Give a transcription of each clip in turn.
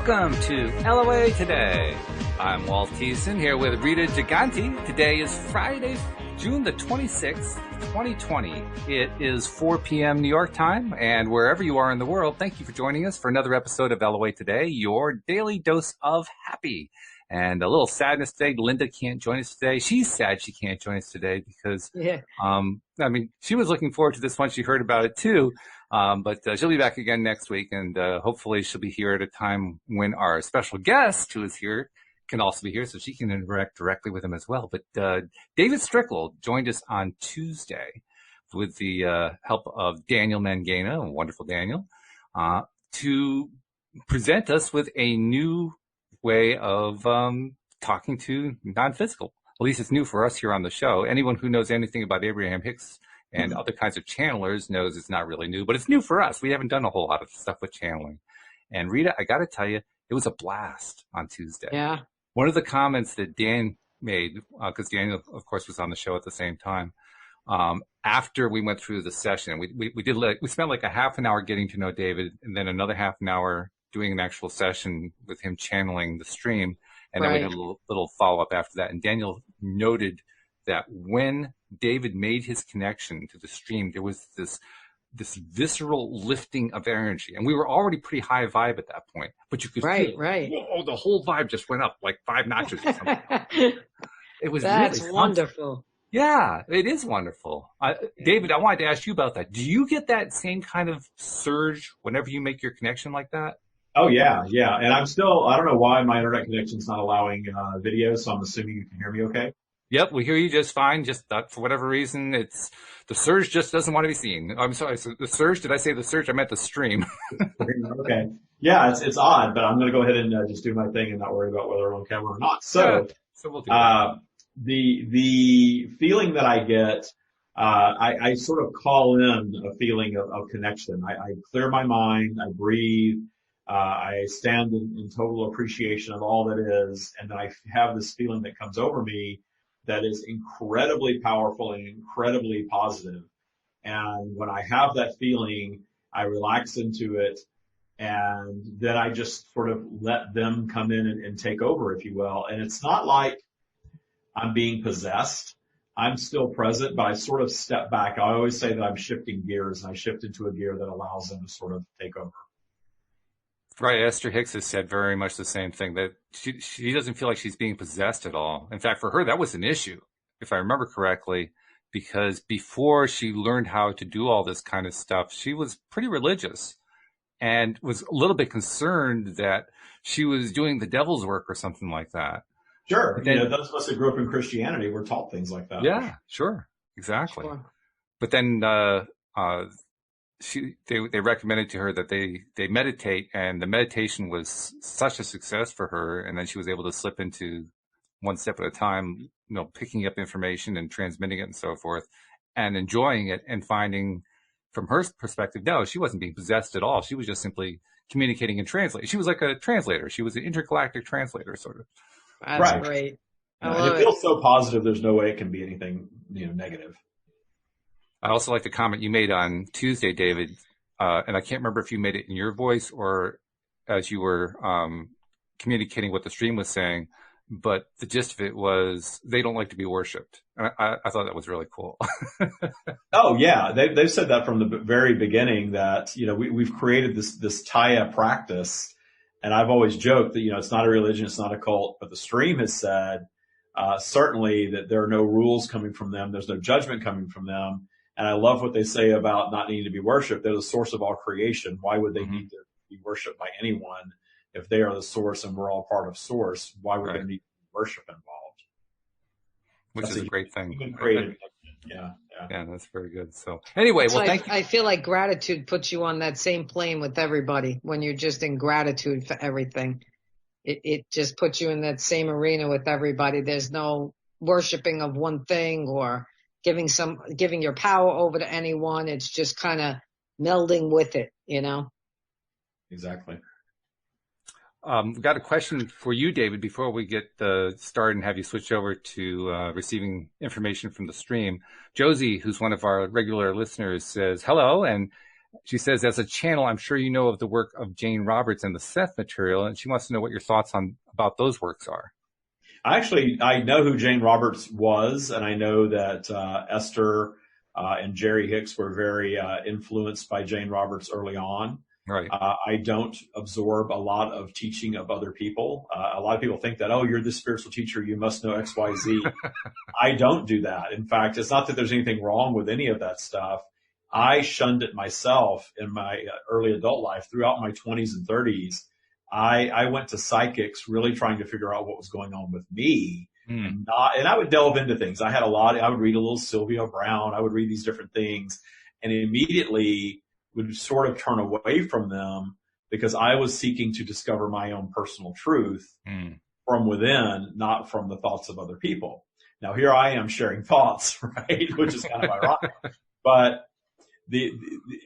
Welcome to LOA Today. I'm Walt Thiessen here with Rita Giganti. Today is Friday, June the 26th, 2020. It is 4 p.m. New York time, and wherever you are in the world, thank you for joining us for another episode of LOA Today, your daily dose of happy. And a little sadness today. Linda can't join us today. She's sad she can't join us today because, she was looking forward to this one. She heard about it too. But she'll be back again next week, and hopefully she'll be here at a time when our special guest, who is here, can also be here, so she can interact directly with him as well. But David Strickel joined us on Tuesday with the help of Daniel Mangana, wonderful Daniel, to present us with a new way of talking to non-physical. At least it's new for us here on the show. Anyone who knows anything about Abraham Hicks and other kinds of channelers knows it's not really new, but it's new for us. We haven't done a whole lot of stuff with channeling. And Rita, I got to tell you, it was a blast on Tuesday. Yeah. One of the comments that Dan made, because Daniel, of course, was on the show at the same time, after we went through the session, we spent like a half an hour getting to know David, and then another half an hour doing an actual session with him channeling the stream. And then we had a little follow-up after that. And Daniel noted that when David made his connection to the stream, there was this visceral lifting of energy. And we were already pretty high vibe at that point. But you could feel, whoa, the whole vibe just went up like 5 notches or something. It was That's really wonderful. Yeah, it is wonderful. David, I wanted to ask you about that. Do you get that same kind of surge whenever you make your connection like that? Oh, yeah. And I don't know why my internet connection's not allowing video, so I'm assuming you can hear me okay. Yep, we hear you just fine. Just for whatever reason, the surge just doesn't want to be seen. I'm sorry. So the surge, did I say the surge? I meant the stream. Okay. Yeah, it's odd, but I'm going to go ahead and just do my thing and not worry about whether I'm on camera or not. So we'll do that. The feeling that I get, I sort of call in a feeling of connection. I clear my mind, I breathe. I stand in total appreciation of all that is, and then I have this feeling that comes over me that is incredibly powerful and incredibly positive. And when I have that feeling, I relax into it, and then I just sort of let them come in and take over, if you will. And it's not like I'm being possessed. I'm still present, but I sort of step back. I always say that I'm shifting gears, and I shift into a gear that allows them to sort of take over. Right. Esther Hicks has said very much the same thing, that she doesn't feel like she's being possessed at all. In fact, for her, that was an issue, if I remember correctly, because before she learned how to do all this kind of stuff, she was pretty religious and was a little bit concerned that she was doing the devil's work or something like that. Sure. Then, those of us that grew up in Christianity were taught things like that. Yeah, sure. Exactly. Sure. But then, they recommended to her that they meditate, and the meditation was such a success for her. And then she was able to slip into one step at a time, picking up information and transmitting it and so forth, and enjoying it, and finding from her perspective, no, she wasn't being possessed at all. She was just simply communicating and translating. She was like a translator. She was an intergalactic translator, sort of. That's great. It feels so positive. There's no way it can be anything, negative. I also like the comment you made on Tuesday, David, and I can't remember if you made it in your voice or as you were communicating what the stream was saying, but the gist of it was they don't like to be worshipped. I thought that was really cool. Oh, yeah. They've said that from the very beginning, that, we've created this Taya practice, and I've always joked that, it's not a religion, it's not a cult, but the stream has said certainly that there are no rules coming from them, there's no judgment coming from them. And I love what they say about not needing to be worshipped. They're the source of all creation. Why would they need to be worshipped by anyone if they are the source and we're all part of source? Why would there need to be worship involved? Which is a great thing. Yeah, that's very good. So anyway, thank you. I feel like gratitude puts you on that same plane with everybody when you're just in gratitude for everything. It just puts you in that same arena with everybody. There's no worshiping of one thing or giving your power over to anyone. It's just kind of melding with it, Exactly. We've got a question for you, David, before we get started and have you switch over to receiving information from the stream. Josie, who's one of our regular listeners, says hello, and She says, as a channel, I'm sure you know of the work of Jane Roberts and the Seth material, and she wants to know what your thoughts about those works are. I know who Jane Roberts was, and I know that Esther and Jerry Hicks were very influenced by Jane Roberts early on. Right. I don't absorb a lot of teaching of other people. A lot of people think that, oh, you're the spiritual teacher, you must know X, Y, Z. I don't do that. In fact, it's not that there's anything wrong with any of that stuff. I shunned it myself in my early adult life. Throughout my 20s and 30s, I went to psychics really trying to figure out what was going on with me. And I would delve into things. I would read a little Sylvia Brown. I would read these different things and immediately would sort of turn away from them because I was seeking to discover my own personal truth from within, not from the thoughts of other people. Now here I am sharing thoughts, right? Which is kind of ironic, but the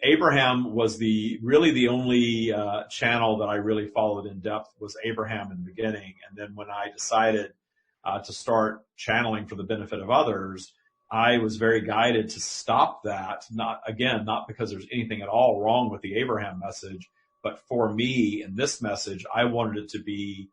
Abraham was really the only channel that I really followed in depth was Abraham in the beginning. And then when I decided to start channeling for the benefit of others, I was very guided to stop that. Not because there's anything at all wrong with the Abraham message, but for me in this message, I wanted it to be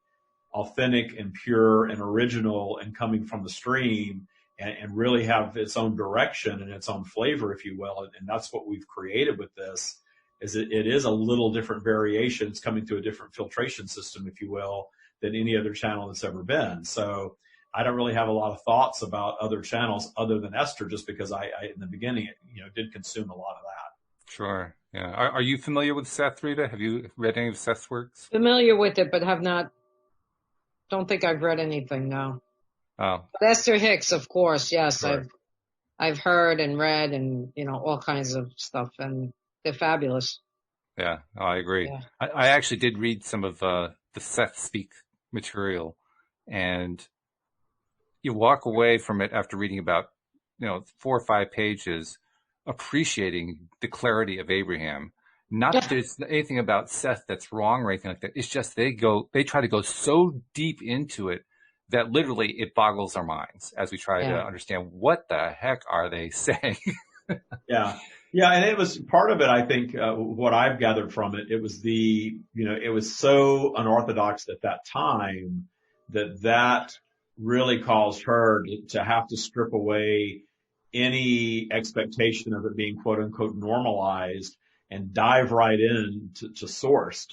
authentic and pure and original and coming from the stream and really have its own direction and its own flavor, if you will. And that's what we've created with this, is it is a little different variation. It's coming through a different filtration system, if you will, than any other channel that's ever been. So I don't really have a lot of thoughts about other channels other than Esther, just because I in the beginning, did consume a lot of that. Sure. Yeah. Are you familiar with Seth, Rita? Have you read any of Seth's works? Familiar with it, but don't think I've read anything, no. Oh. But Esther Hicks, of course, yes. Sure. I've heard and read and, all kinds of stuff, and they're fabulous. Yeah, I agree. Yeah. I actually did read some of the Seth Speak material, and you walk away from it after reading about, 4 or 5 pages, appreciating the clarity of Abraham. Not that there's anything about Seth that's wrong or anything like that. It's just they try to go so deep into it that literally it boggles our minds as we try to understand what the heck are they saying. Yeah. And it was part of it. I think what I've gathered from it, it was it was so unorthodox at that time that really caused her to have to strip away any expectation of it being quote unquote normalized and dive right in to source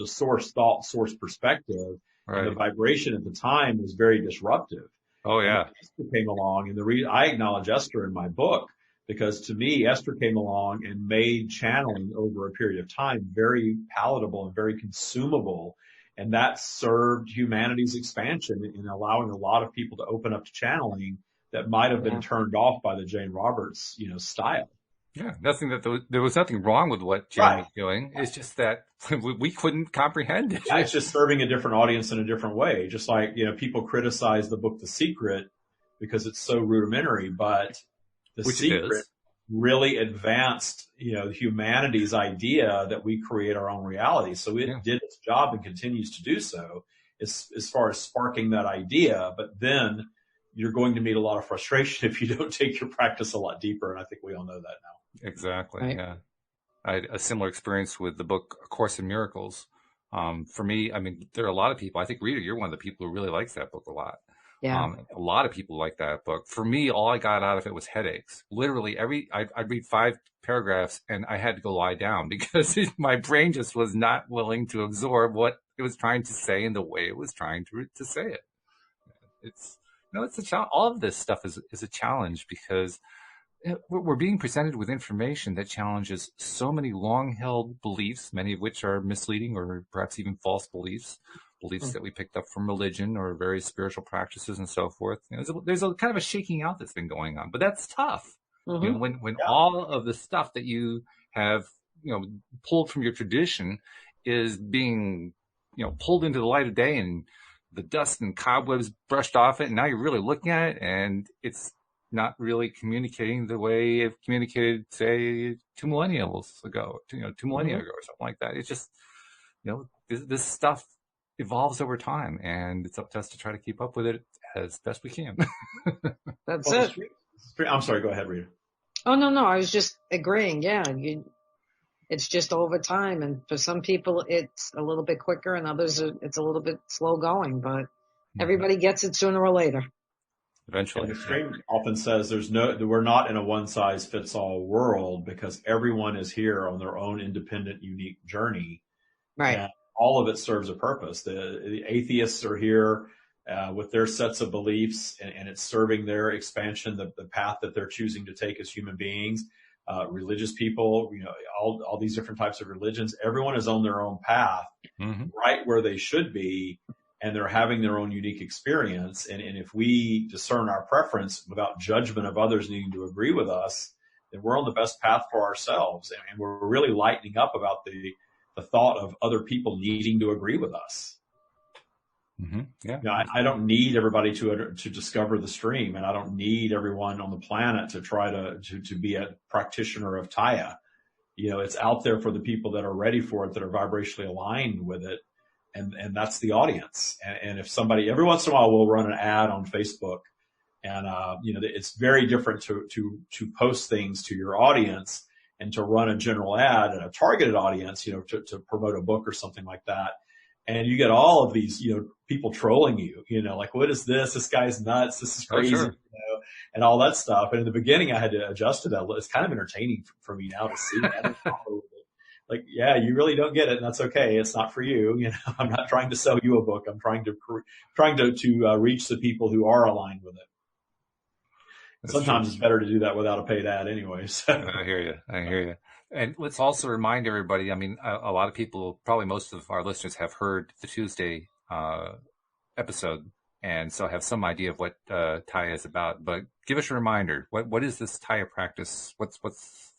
thought, source perspective. Right. And the vibration at the time was very disruptive. Oh yeah. Esther came along, and I acknowledge Esther in my book because to me, Esther came along and made channeling over a period of time very palatable and very consumable. And that served humanity's expansion in allowing a lot of people to open up to channeling that might have been turned off by the Jane Roberts, style. Yeah, there was nothing wrong with what Jane was doing. It's just that we couldn't comprehend it. Yeah, it's just serving a different audience in a different way. Just like, people criticize the book The Secret because it's so rudimentary, but The Secret really advanced, humanity's idea that we create our own reality. So it did its job and continues to do so as far as sparking that idea. But then you're going to meet a lot of frustration if you don't take your practice a lot deeper. And I think we all know that now. Exactly. Right. Yeah. I had a similar experience with the book A Course in Miracles. For me, there are a lot of people. I think, Rita, you're one of the people who really likes that book a lot. Yeah. A lot of people like that book. For me, all I got out of it was headaches. Literally I'd read 5 paragraphs and I had to go lie down because my brain just was not willing to absorb what it was trying to say and the way it was trying to say it. It's a challenge. All of this stuff is a challenge because we're being presented with information that challenges so many long-held beliefs, many of which are misleading or perhaps even false beliefs that we picked up from religion or various spiritual practices and so forth. There's a kind of a shaking out that's been going on, but that's tough. Mm-hmm. When all of the stuff that you have, pulled from your tradition is being, pulled into the light of day and the dust and cobwebs brushed off it, and now you're really looking at it, and it's not really communicating the way it communicated, say, 2 millennia ago, 2 millennia ago or something like that. It's just, this stuff evolves over time, and it's up to us to try to keep up with it as best we can. That's it. I'm sorry, go ahead, Rita. Oh, no, I was just agreeing. Yeah. It's just over time. And for some people, it's a little bit quicker, and others, it's a little bit slow going, but everybody gets it sooner or later. Eventually. And the stream often says we're not in a one size fits all world, because everyone is here on their own independent, unique journey. Right. And all of it serves a purpose. The atheists are here with their sets of beliefs, and it's serving their expansion, the path that they're choosing to take as human beings. Religious people, all these different types of religions, everyone is on their own path, right where they should be, and they're having their own unique experience. And if we discern our preference without judgment of others needing to agree with us, then we're on the best path for ourselves. And we're really lightening up about the thought of other people needing to agree with us. Yeah. I don't need everybody to discover the stream, and I don't need everyone on the planet to try to be a practitioner of Taya. It's out there for the people that are ready for it, that are vibrationally aligned with it. And that's the audience. And if somebody, every once in a while, we'll run an ad on Facebook, and, it's very different to post things to your audience and to run a general ad and a targeted audience, to promote a book or something like that. And you get all of these, people trolling you, like, what is this? This guy's nuts. This is crazy, sure. And all that stuff. And in the beginning, I had to adjust to that. It's kind of entertaining for me now to see that. Like, yeah, you really don't get it, and that's okay. It's not for you. I'm not trying to sell you a book. I'm trying to reach the people who are aligned with it. Sometimes it's better to do that without a paid ad anyway. So. I hear you. And let's also remind everybody, I mean, a lot of people, probably most of our listeners, have heard the Tuesday episode, and so have some idea of what Taya is about. But give us a reminder. What is this Taya practice? What's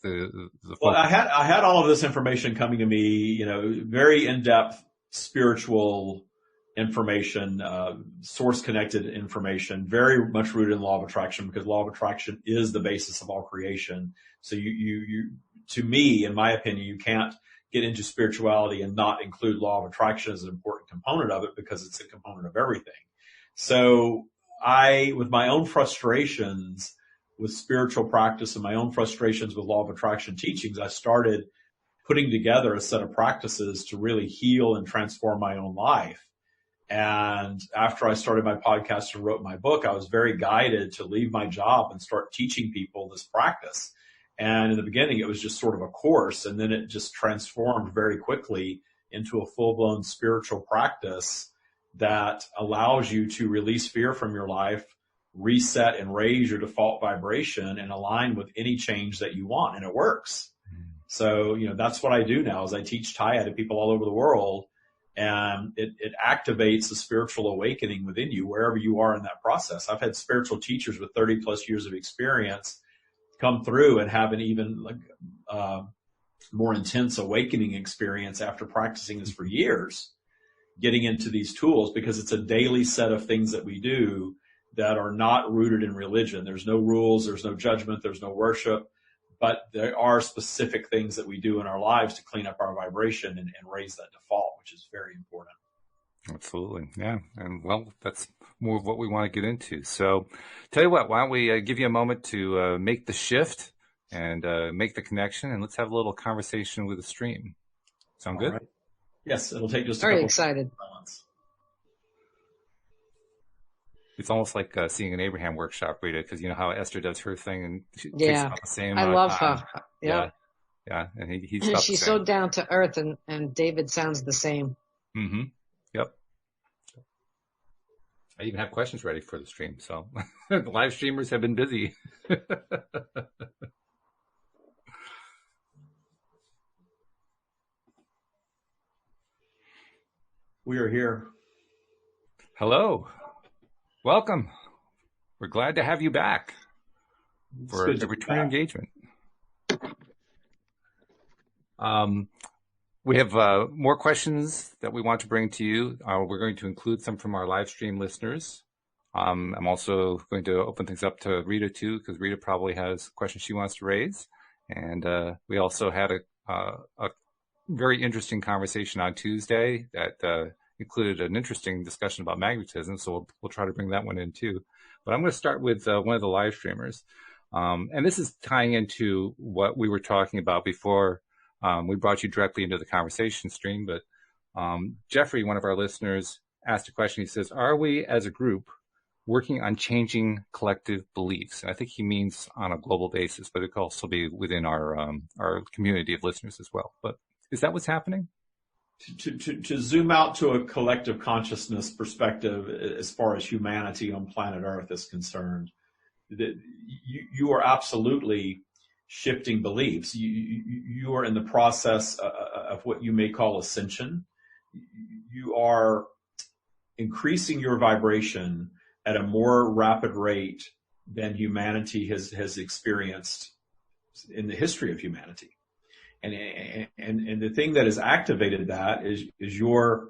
the Well, I had all of this information coming to me, very in-depth spiritual information, source-connected information, very much rooted in law of attraction, because law of attraction is the basis of all creation. So you to me, in my opinion, you can't get into spirituality and not include law of attraction as an important component of it, because it's a component of everything. So with my own frustrations with spiritual practice and my own frustrations with law of attraction teachings, I started putting together a set of practices to really heal and transform my own life. And after I started my podcast and wrote my book, I was very guided to leave my job and start teaching people this practice. And in the beginning, it was just sort of a course, and then it just transformed very quickly into a full-blown spiritual practice that allows you to release fear from your life, reset and raise your default vibration, and align with any change that you want. And it works. So, that's what I do now, is I teach Taya to people all over the world, and it activates the spiritual awakening within you wherever you are in that process. I've had spiritual teachers with 30 plus years of experience come through and have an even more intense awakening experience after practicing this for years, getting into these tools, because it's a daily set of things that we do that are not rooted in religion. There's no rules, there's no judgment, there's no worship, but there are specific things that we do in our lives to clean up our vibration and raise that default, which is very important. Absolutely. Yeah. And well, that's more of what we want to get into. So tell you what, why don't we give you a moment to make the shift and make the connection, and let's have a little conversation with the stream. Sound good? Right. Yes, it'll take just a Very couple excited. of moments. It's almost like seeing an Abraham workshop, Rita, because you know how Esther does her thing, and she takes Yeah, about the same I love time. her. Yep. Yeah. And he's about She's the so same. down to earth, and David sounds the same. Mm-hmm. Yep. I even have questions ready for the stream, so the live streamers have been busy. We are here. Hello. Welcome. We're glad to have you back for a return engagement. We have more questions that we want to bring to you. We're going to include some from our live stream listeners. I'm also going to open things up to Rita too, because Rita probably has questions she wants to raise. And we also had a very interesting conversation on Tuesday that included an interesting discussion about magnetism. So we'll try to bring that one in too. But I'm going to start with one of the live streamers. And this is tying into what we were talking about before We brought you directly into the conversation stream, but Jeffrey, one of our listeners, asked a question. He says, are we as a group working on changing collective beliefs? And I think he means on a global basis, but it could also be within our community of listeners as well. But is that what's happening? To zoom out to a collective consciousness perspective as far as humanity on planet Earth is concerned, that you are absolutely shifting beliefs. You are in the process of what you may call ascension. You are increasing your vibration at a more rapid rate than humanity has experienced in the history of humanity. And the thing that has activated that is your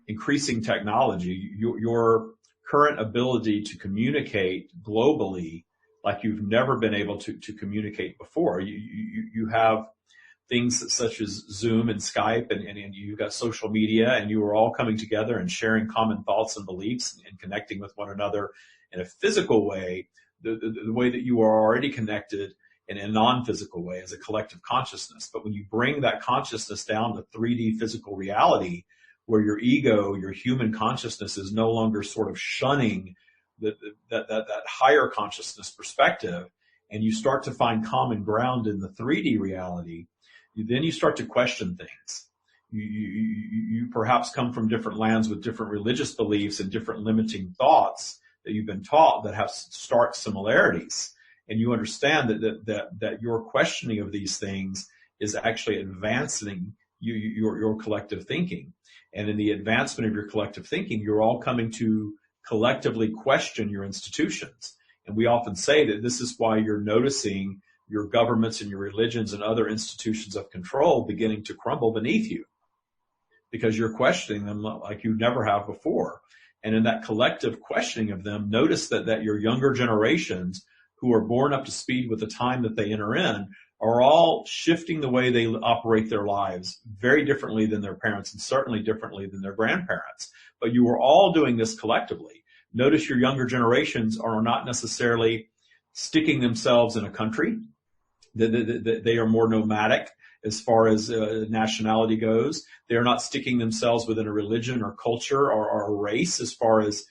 increasing technology, your current ability to communicate globally like you've never been able to communicate before. You have things such as Zoom and Skype, and you've got social media, and you are all coming together and sharing common thoughts and beliefs and connecting with one another in a physical way, the way that you are already connected in a non-physical way as a collective consciousness. But when you bring that consciousness down to 3D physical reality, where your ego, your human consciousness is no longer sort of shunning that higher consciousness perspective, and you start to find common ground in the 3D reality, then you start to question things. You perhaps come from different lands with different religious beliefs and different limiting thoughts that you've been taught that have stark similarities. And you understand that your questioning of these things is actually advancing your collective thinking. And in the advancement of your collective thinking, you're all coming to collectively question your institutions. And we often say that this is why you're noticing your governments and your religions and other institutions of control beginning to crumble beneath you, because you're questioning them like you never have before. And in that collective questioning of them, notice that your younger generations who are born up to speed with the time that they enter in are all shifting the way they operate their lives very differently than their parents, and certainly differently than their grandparents. But you are all doing this collectively. Notice your younger generations are not necessarily sticking themselves in a country. They are more nomadic as far as nationality goes. They are not sticking themselves within a religion or culture or a race as far as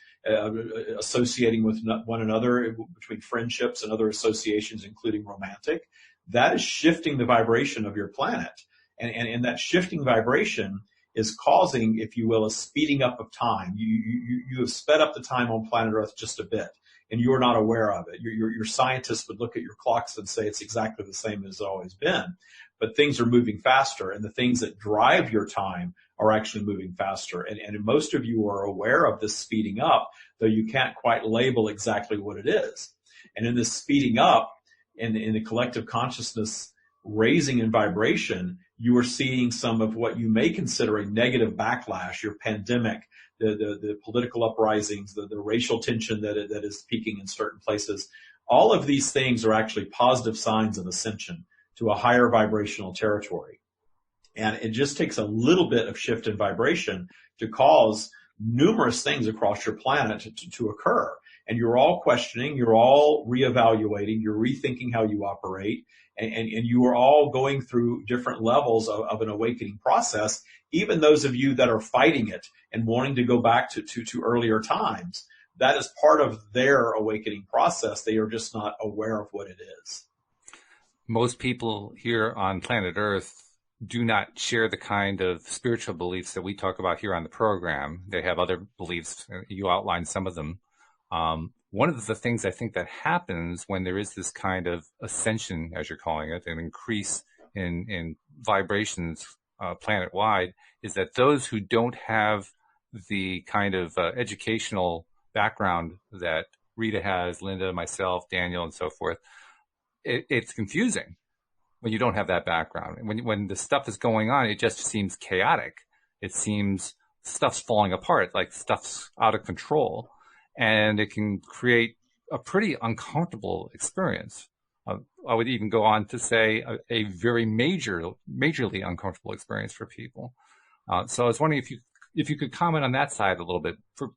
associating with one another between friendships and other associations, including romantic. That is shifting the vibration of your planet. And that shifting vibration is causing, if you will, a speeding up of time. You have sped up the time on planet Earth just a bit, and you are not aware of it. Your scientists would look at your clocks and say it's exactly the same as it's always been. But things are moving faster, and the things that drive your time are actually moving faster. And most of you are aware of this speeding up, though you can't quite label exactly what it is. And in this speeding up, in the collective consciousness raising in vibration, you are seeing some of what you may consider a negative backlash, your pandemic, the political uprisings, the racial tension that is peaking in certain places. All of these things are actually positive signs of ascension to a higher vibrational territory. And it just takes a little bit of shift in vibration to cause numerous things across your planet to occur. And you're all questioning, you're all reevaluating, you're rethinking how you operate, and you are all going through different levels of an awakening process, even those of you that are fighting it and wanting to go back to earlier times. That is part of their awakening process. They are just not aware of what it is. Most people here on planet Earth do not share the kind of spiritual beliefs that we talk about here on the program. They have other beliefs. You outlined some of them. One of the things I think that happens when there is this kind of ascension, as you're calling it, an increase in vibrations planet-wide, is that those who don't have the kind of educational background that Rita has, Linda, myself, Daniel, and so forth, it's confusing when you don't have that background. When the stuff is going on, it just seems chaotic. It seems stuff's falling apart, like stuff's out of control. And it can create a pretty uncomfortable experience. I would even go on to say a very majorly uncomfortable experience for people. So I was wondering if you could comment on that side a little bit. For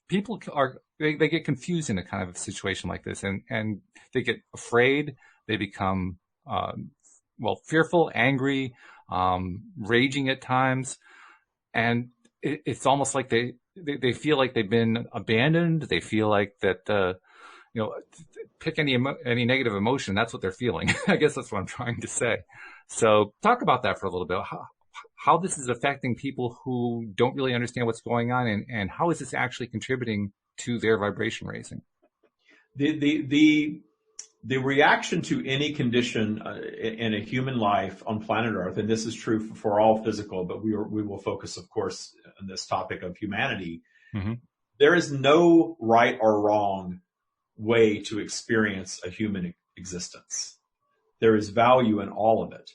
people they get confused in a kind of situation like this, and they get afraid. They become fearful, angry. raging at times. And it's almost like they feel like they've been abandoned. They feel like that, pick any negative emotion. That's what they're feeling. I guess that's what I'm trying to say. So talk about that for a little bit. How this is affecting people who don't really understand what's going on, and how is this actually contributing to their vibration raising? The reaction to any condition in a human life on planet Earth, and this is true for all physical, but we will focus, of course, on this topic of humanity. Mm-hmm. There is no right or wrong way to experience a human existence. There is value in all of it.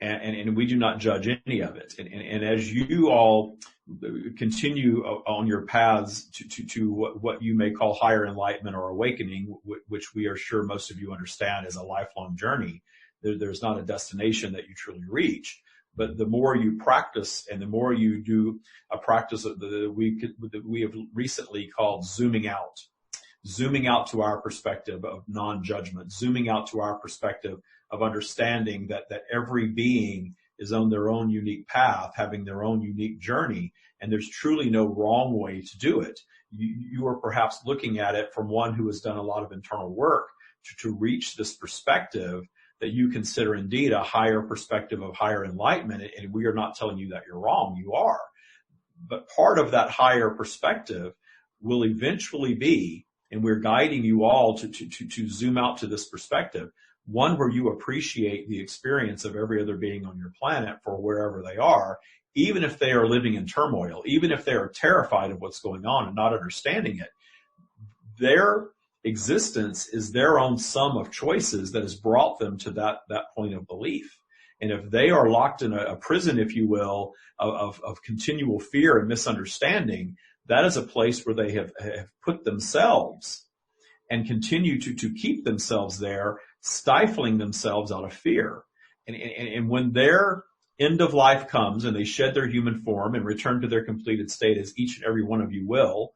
And we do not judge any of it. And as you all continue on your paths to what you may call higher enlightenment or awakening, which we are sure most of you understand is a lifelong journey, there's not a destination that you truly reach. But the more you practice and the more you do a practice that we have recently called zooming out to our perspective of non-judgment, zooming out to our perspective of understanding that every being is on their own unique path, having their own unique journey, and there's truly no wrong way to do it. You are perhaps looking at it from one who has done a lot of internal work to reach this perspective that you consider indeed a higher perspective of higher enlightenment, and we are not telling you that you're wrong, you are. But part of that higher perspective will eventually be, and we're guiding you all to zoom out to this perspective, one where you appreciate the experience of every other being on your planet for wherever they are, even if they are living in turmoil, even if they are terrified of what's going on and not understanding it. Their existence is their own sum of choices that has brought them to that point of belief. And if they are locked in a prison, if you will, of continual fear and misunderstanding, that is a place where they have put themselves and continue to keep themselves there, stifling themselves out of fear. And when their end of life comes and they shed their human form and return to their completed state, as each and every one of you will,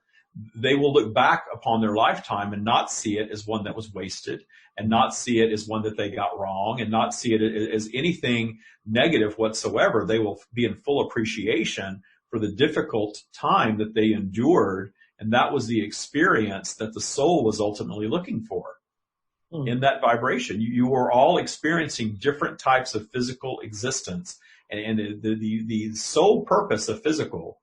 they will look back upon their lifetime and not see it as one that was wasted, and not see it as one that they got wrong, and not see it as anything negative whatsoever. They will be in full appreciation for the difficult time that they endured, and that was the experience that the soul was ultimately looking for. In that vibration, you are all experiencing different types of physical existence, and the sole purpose of physical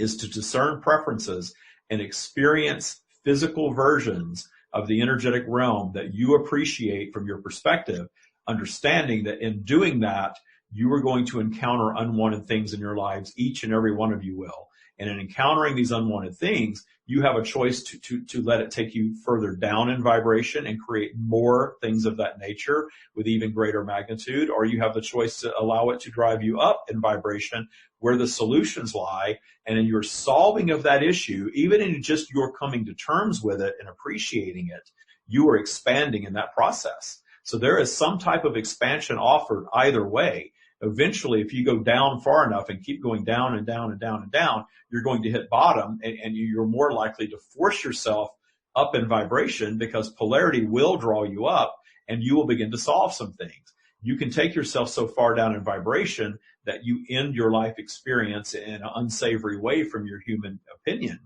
is to discern preferences and experience physical versions of the energetic realm that you appreciate from your perspective, understanding that in doing that, you are going to encounter unwanted things in your lives. Each and every one of you will. And in encountering these unwanted things, you have a choice to let it take you further down in vibration and create more things of that nature with even greater magnitude, or you have the choice to allow it to drive you up in vibration where the solutions lie. And in your solving of that issue, even in just your coming to terms with it and appreciating it, you are expanding in that process. So there is some type of expansion offered either way. Eventually, if you go down far enough and keep going down and down and down and down, you're going to hit bottom, and you're more likely to force yourself up in vibration, because polarity will draw you up and you will begin to solve some things. You can take yourself so far down in vibration that you end your life experience in an unsavory way from your human opinion.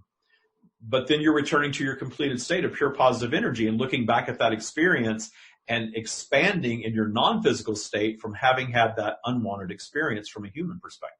But then you're returning to your completed state of pure positive energy and looking back at that experience and expanding in your non-physical state from having had that unwanted experience from a human perspective.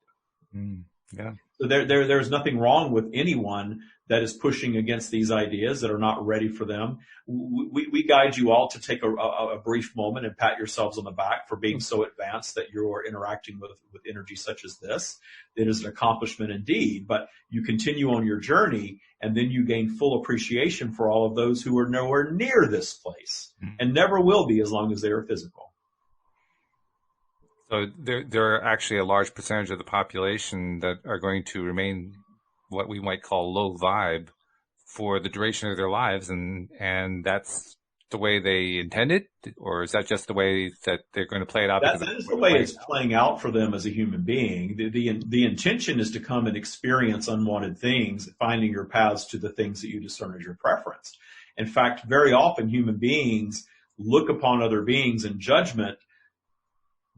Yeah. So there's nothing wrong with anyone that is pushing against these ideas, that are not ready for them. We guide you all to take a brief moment and pat yourselves on the back for being so advanced that you're interacting with energy such as this. It is an accomplishment indeed, but you continue on your journey, and then you gain full appreciation for all of those who are nowhere near this place and never will be as long as they are physical. So there are actually a large percentage of the population that are going to remain what we might call low vibe for the duration of their lives, and that's the way they intend it, or is that just the way that they're going to play it out? That is the way it's playing out for them as a human being. The intention is to come and experience unwanted things, finding your paths to the things that you discern as your preference. In fact, very often human beings look upon other beings in judgment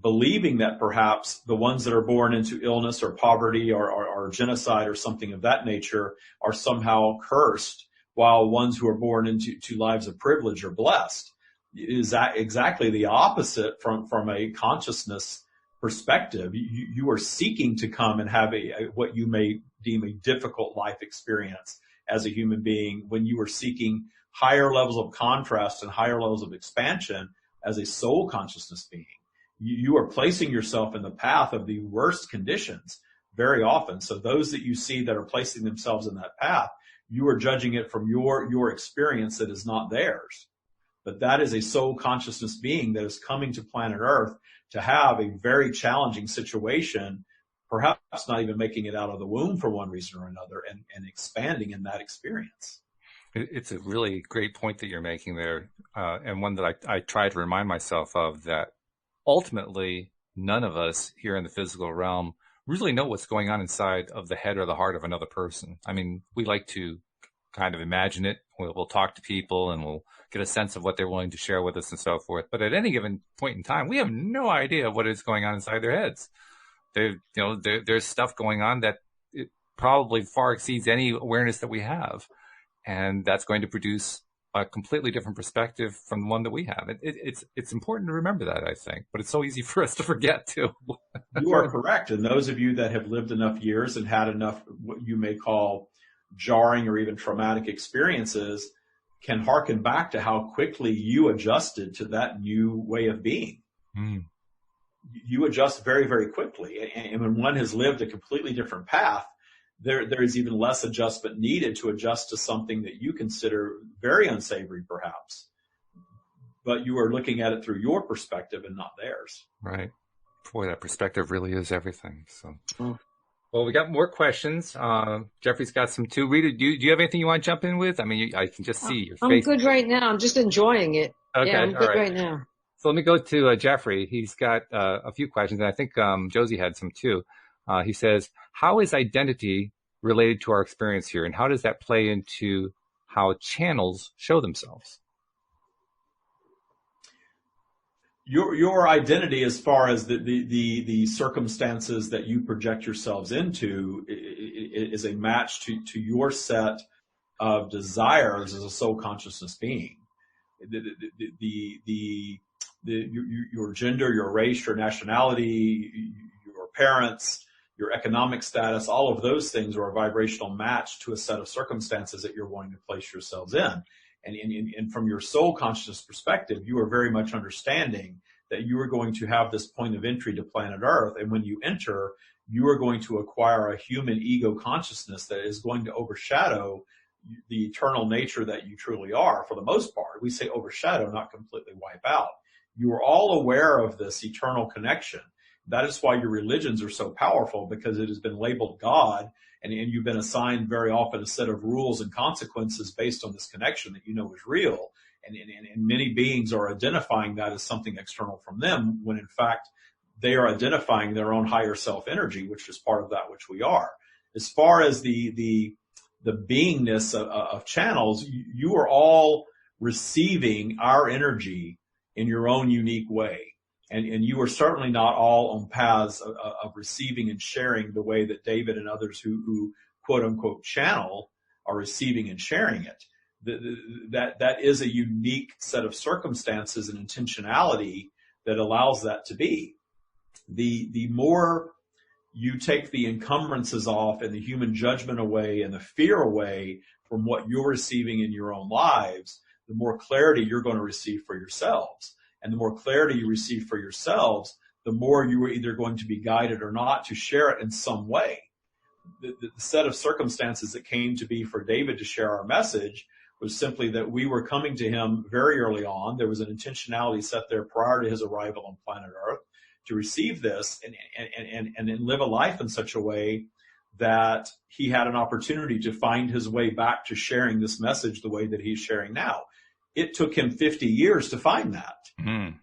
believing that perhaps the ones that are born into illness or poverty or genocide or something of that nature are somehow cursed, while ones who are born into lives of privilege are blessed. Is that exactly the opposite from a consciousness perspective? You are seeking to come and have what you may deem a difficult life experience as a human being, when you are seeking higher levels of contrast and higher levels of expansion as a soul consciousness being. You are placing yourself in the path of the worst conditions very often. So those that you see that are placing themselves in that path, you are judging it from your experience that is not theirs. But that is a soul consciousness being that is coming to planet Earth to have a very challenging situation, perhaps not even making it out of the womb for one reason or another, and expanding in that experience. It's a really great point that you're making there, and one that I try to remind myself of, that ultimately none of us here in the physical realm really know what's going on inside of the head or the heart of another person. I mean, we like to kind of imagine it. We'll talk to people and we'll get a sense of what they're willing to share with us and so forth. But at any given point in time, we have no idea what is going on inside their heads. There's stuff going on that it probably far exceeds any awareness that we have. And that's going to produce a completely different perspective from the one that we have. It's important to remember that, I think, but it's so easy for us to forget too. You are correct. And those of you that have lived enough years and had enough what you may call jarring or even traumatic experiences can hearken back to how quickly you adjusted to that new way of being. Mm. You adjust very, very quickly. And when one has lived a completely different path, there is even less adjustment needed to adjust to something that you consider very unsavory, perhaps. But you are looking at it through your perspective and not theirs. Right. Boy, that perspective really is everything. So, Well, we got more questions. Jeffrey's got some too. Rita, do you have anything you want to jump in with? I mean, I can just see your face. I'm good right now. I'm just enjoying it. Okay, yeah, I'm good right now. So let me go to Jeffrey. He's got a few questions, and I think Josie had some too. He says, how is identity related to our experience here, and how does that play into how channels show themselves? Your identity, as far as the circumstances that you project yourselves into, is a match to your set of desires as a soul consciousness being. Your gender, your race, your nationality, your parents, your economic status, all of those things are a vibrational match to a set of circumstances that you're wanting to place yourselves in. And from your soul consciousness perspective, you are very much understanding that you are going to have this point of entry to planet Earth. And when you enter, you are going to acquire a human ego consciousness that is going to overshadow the eternal nature that you truly are. For the most part, we say overshadow, not completely wipe out. You are all aware of this eternal connection. That is why your religions are so powerful, because it has been labeled God, and you've been assigned very often a set of rules and consequences based on this connection that you know is real. And many beings are identifying that as something external from them, when in fact they are identifying their own higher self energy, which is part of that which we are. As far as the beingness of channels, you are all receiving our energy in your own unique way. And you are certainly not all on paths of receiving and sharing the way that David and others who quote unquote channel are receiving and sharing it. That is a unique set of circumstances and intentionality that allows that to be. The more you take the encumbrances off and the human judgment away and the fear away from what you're receiving in your own lives, the more clarity you're going to receive for yourselves. And the more clarity you receive for yourselves, the more you are either going to be guided or not to share it in some way. The set of circumstances that came to be for David to share our message was simply that we were coming to him very early on. There was an intentionality set there prior to his arrival on planet Earth to receive this and then live a life in such a way that he had an opportunity to find his way back to sharing this message the way that he's sharing now. It took him 50 years to find that. Mm.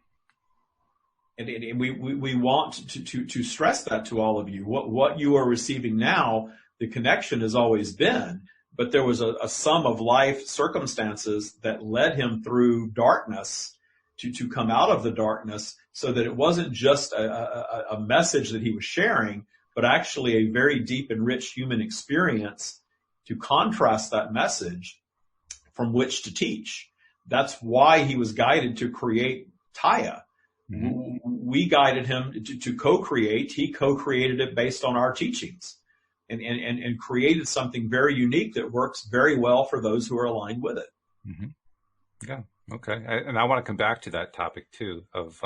And we want to stress that to all of you. What you are receiving now, the connection has always been, but there was a sum of life circumstances that led him through darkness to come out of the darkness, so that it wasn't just a message that he was sharing, but actually a very deep and rich human experience to contrast that message from which to teach. That's why he was guided to create Taya. Mm-hmm. We guided him to co-create. He co-created it based on our teachings and created something very unique that works very well for those who are aligned with it. Mm-hmm. Yeah. Okay. And I want to come back to that topic too of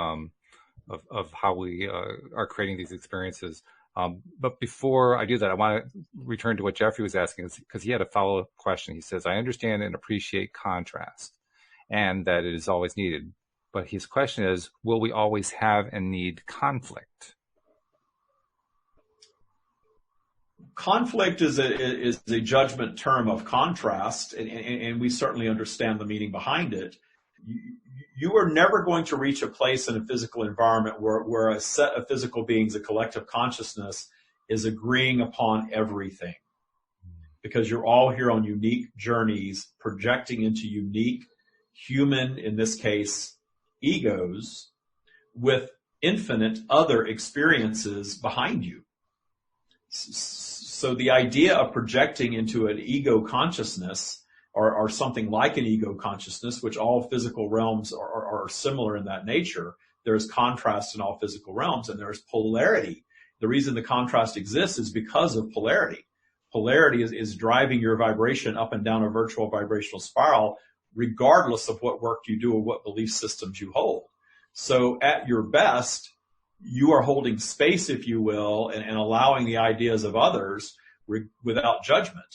how we are creating these experiences. But before I do that, I want to return to what Jeffrey was asking, because he had a follow-up question. He says, I understand and appreciate contrast and that it is always needed. But his question is, will we always have and need conflict? Conflict is a judgment term of contrast, and we certainly understand the meaning behind it. You are never going to reach a place in a physical environment where a set of physical beings, a collective consciousness, is agreeing upon everything, because you're all here on unique journeys, projecting into unique human, in this case, egos, with infinite other experiences behind you. So the idea of projecting into an ego consciousness, or something like an ego consciousness, which all physical realms are similar in that nature. There's contrast in all physical realms, and there's polarity. The reason the contrast exists is because of polarity. Polarity is driving your vibration up and down a virtual vibrational spiral, regardless of what work you do or what belief systems you hold. So at your best, you are holding space, if you will, and allowing the ideas of others without judgment.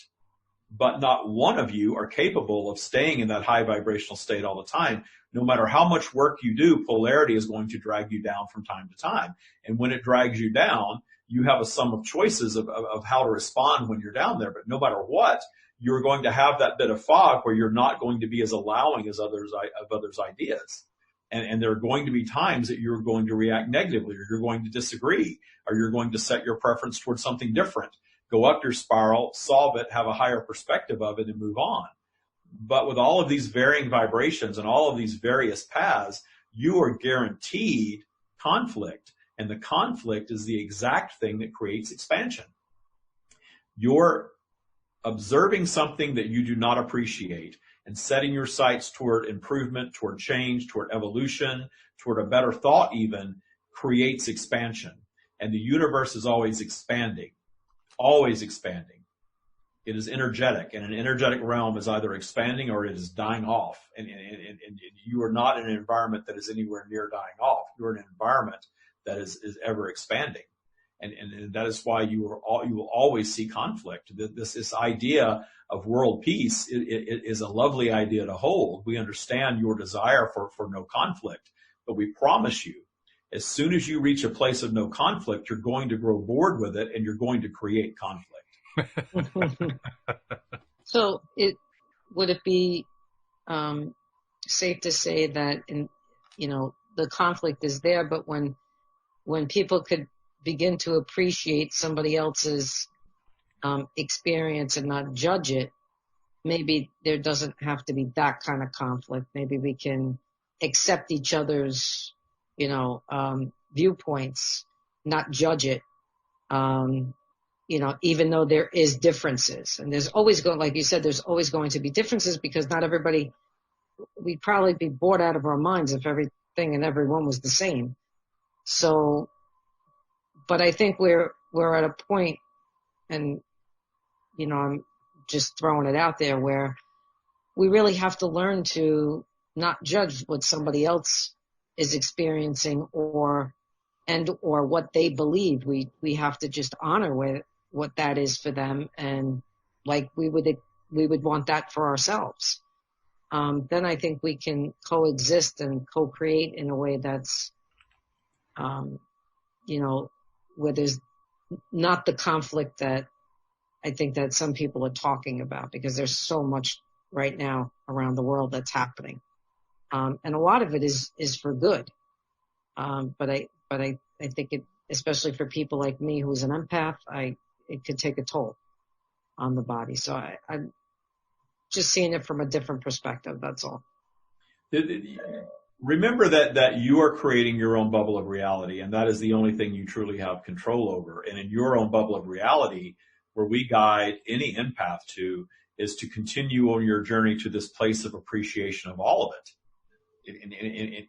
But not one of you are capable of staying in that high vibrational state all the time. No matter how much work you do, polarity is going to drag you down from time to time. And when it drags you down, you have a sum of choices of how to respond when you're down there. But no matter what, you're going to have that bit of fog where you're not going to be as allowing as others' ideas. And there are going to be times that you're going to react negatively, or you're going to disagree, or you're going to set your preference towards something different. Go up your spiral, solve it, have a higher perspective of it, and move on. But with all of these varying vibrations and all of these various paths, you are guaranteed conflict. And the conflict is the exact thing that creates expansion. You're observing something that you do not appreciate and setting your sights toward improvement, toward change, toward evolution, toward a better thought even, creates expansion. And the universe is always expanding. Always expanding. It is energetic, and an energetic realm is either expanding or it is dying off. And you are not in an environment that is anywhere near dying off. You're in an environment that is ever expanding. And that is why you will always see conflict. This idea of world peace is a lovely idea to hold. We understand your desire for no conflict, but we promise you, as soon as you reach a place of no conflict, you're going to grow bored with it, and you're going to create conflict. So would it be safe to say that the conflict is there, but when people could begin to appreciate somebody else's experience and not judge it, maybe there doesn't have to be that kind of conflict. Maybe we can accept each other's viewpoints, not judge it, even though there is differences. And there's always like you said, there's always going to be differences, because not everybody, we'd probably be bored out of our minds if everything and everyone was the same. So, but I think we're at a point, and, I'm just throwing it out there, where we really have to learn to not judge what somebody else is experiencing or what they believe. We have to just honor what that is for them, and like we would want that for ourselves. Then I think we can coexist and co-create in a way that's, where there's not the conflict that I think that some people are talking about, because there's so much right now around the world that's happening. And a lot of it is for good. But I think it, especially for people like me, who's an empath, it could take a toll on the body. So I'm just seeing it from a different perspective. That's all. Remember that you are creating your own bubble of reality, and that is the only thing you truly have control over. And in your own bubble of reality, where we guide any empath to, is to continue on your journey to this place of appreciation of all of it.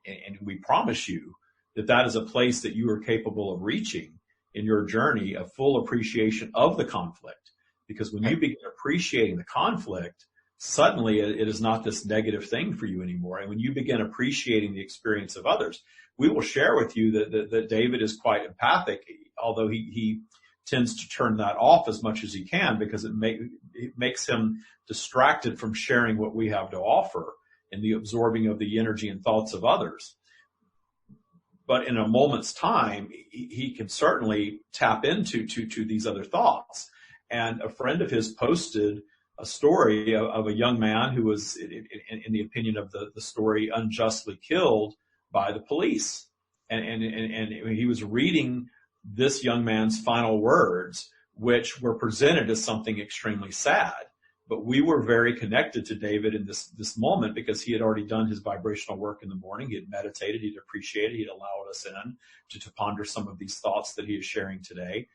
And we promise you that that is a place that you are capable of reaching in your journey of full appreciation of the conflict. Because when you begin appreciating the conflict, suddenly it is not this negative thing for you anymore. And when you begin appreciating the experience of others, we will share with you that David is quite empathic, although he tends to turn that off as much as he can, because it makes him distracted from sharing what we have to offer and the absorbing of the energy and thoughts of others. But in a moment's time, he can certainly tap into these other thoughts. And a friend of his posted a story of a young man who was, in the opinion of the story, unjustly killed by the police. And he was reading this young man's final words, which were presented as something extremely sad. But we were very connected to David in this moment, because he had already done his vibrational work in the morning. He had meditated, he'd appreciated, he'd allowed us in to ponder some of these thoughts that he is sharing today.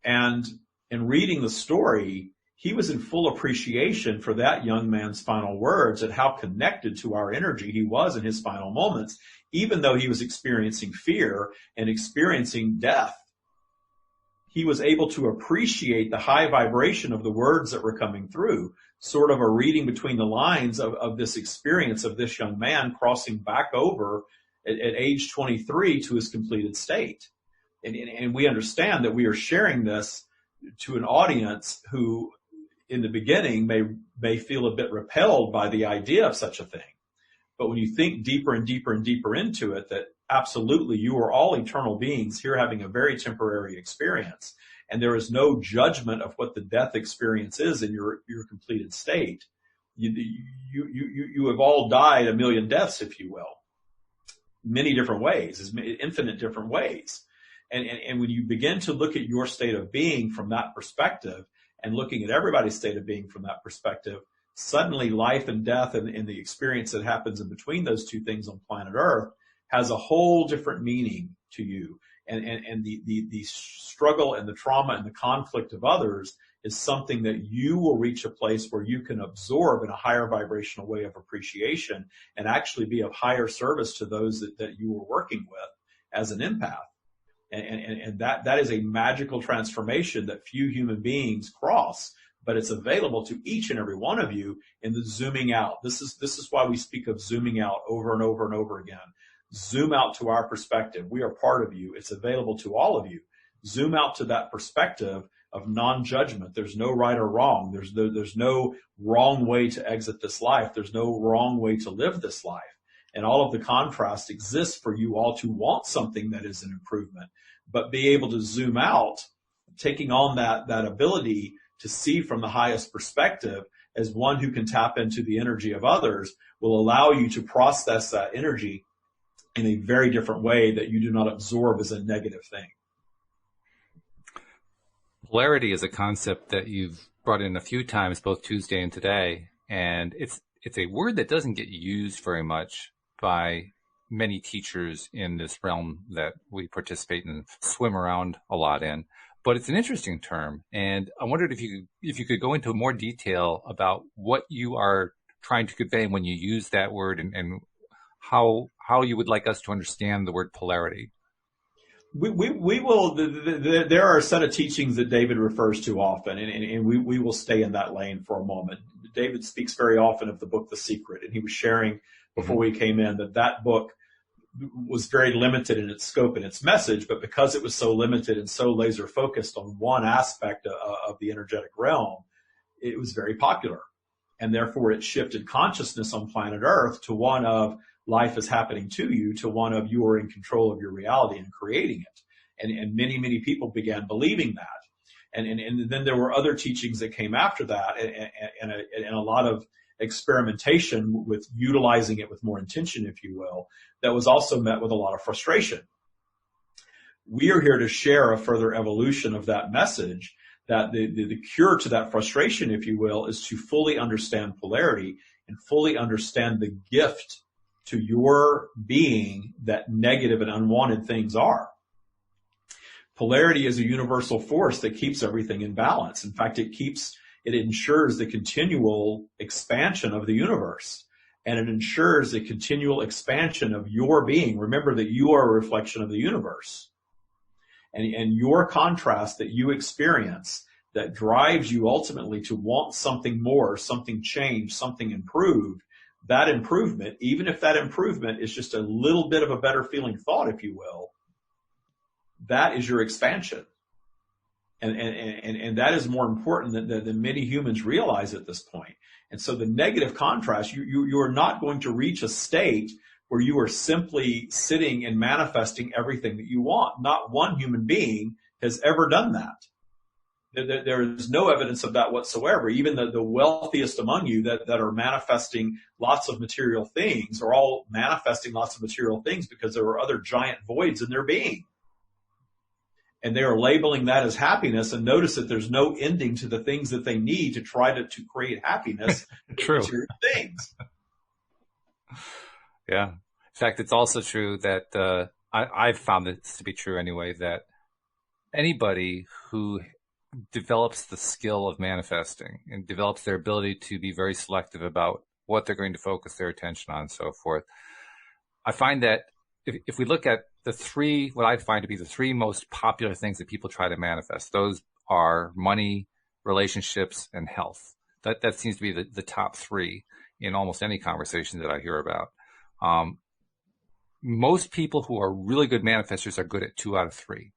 And in reading the story, he was in full appreciation for that young man's final words and how connected to our energy he was in his final moments, even though he was experiencing fear and experiencing death. He was able to appreciate the high vibration of the words that were coming through, sort of a reading between the lines of this experience of this young man crossing back over at age 23 to his completed state. And we understand that we are sharing this to an audience who, in the beginning, may feel a bit repelled by the idea of such a thing. But when you think deeper and deeper and deeper into it, that absolutely you are all eternal beings here having a very temporary experience, and there is no judgment of what the death experience is in your completed state. You have all died a million deaths, if you will, many different ways, infinite different ways. And when you begin to look at your state of being from that perspective, and looking at everybody's state of being from that perspective, suddenly life and death and the experience that happens in between those two things on planet Earth has a whole different meaning to you. And the struggle and the trauma and the conflict of others is something that you will reach a place where you can absorb in a higher vibrational way of appreciation and actually be of higher service to those that you were working with as an empath. And that is a magical transformation that few human beings cross, but it's available to each and every one of you in the zooming out. This is why we speak of zooming out over and over and over again. Zoom out to our perspective. We are part of you. It's available to all of you. Zoom out to that perspective of non-judgment. There's no right or wrong. There's no wrong way to exit this life. There's no wrong way to live this life. And all of the contrast exists for you all to want something that is an improvement, but be able to zoom out, taking on that ability to see from the highest perspective as one who can tap into the energy of others will allow you to process that energy in a very different way that you do not absorb as a negative thing. Polarity is a concept that you've brought in a few times, both Tuesday and today, and it's a word that doesn't get used very much by many teachers in this realm that we participate and swim around a lot in. But it's an interesting term, and I wondered if you could go into more detail about what you are trying to convey when you use that word, and how you would like us to understand the word polarity. We will. There are a set of teachings that David refers to often, and we will stay in that lane for a moment. David speaks very often of the book The Secret, and he was sharing before we came in that book was very limited in its scope and its message, but because it was so limited and so laser focused on one aspect of the energetic realm, it was very popular. And therefore it shifted consciousness on planet Earth to one of life is happening to you, to one of you are in control of your reality and creating it. And many people began believing that. And then there were other teachings that came after that, and a lot of experimentation with utilizing it with more intention, if you will, that was also met with a lot of frustration. We are here to share a further evolution of that message, that the cure to that frustration, if you will, is to fully understand polarity and fully understand the gift to your being that negative and unwanted things are. Polarity is a universal force that keeps everything in balance. In fact, it ensures the continual expansion of the universe, and it ensures the continual expansion of your being. Remember that you are a reflection of the universe, and your contrast that you experience that drives you ultimately to want something more, something changed, something improved. That improvement, even if that improvement is just a little bit of a better feeling thought, if you will, that is your expansion. And that is more important than many humans realize at this point. And so the negative contrast, you are not going to reach a state where you are simply sitting and manifesting everything that you want. Not one human being has ever done that. There is no evidence of that whatsoever. Even the wealthiest among you that are manifesting lots of material things are all manifesting lots of material things because there are other giant voids in their being. And they are labeling that as happiness, and notice that there's no ending to the things that they need to try to create happiness. True. Material things. Yeah. In fact, it's also true that I've found this to be true anyway, that anybody who develops the skill of manifesting and develops their ability to be very selective about what they're going to focus their attention on and so forth, I find that if we look at what I find to be the three most popular things that people try to manifest, those are money, relationships, and health. That seems to be the top three in almost any conversation that I hear about. Most people who are really good manifestors are good at 2 out of 3.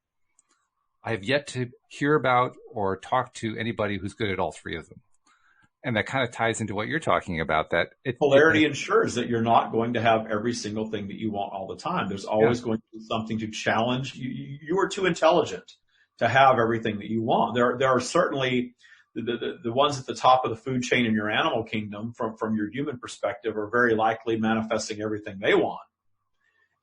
I have yet to hear about or talk to anybody who's good at all 3 of them. And that kind of ties into what you're talking about, that polarity ensures that you're not going to have every single thing that you want all the time. There's always going to be something to challenge. You are too intelligent to have everything that you want. There are certainly the ones at the top of the food chain in your animal kingdom from your human perspective are very likely manifesting everything they want.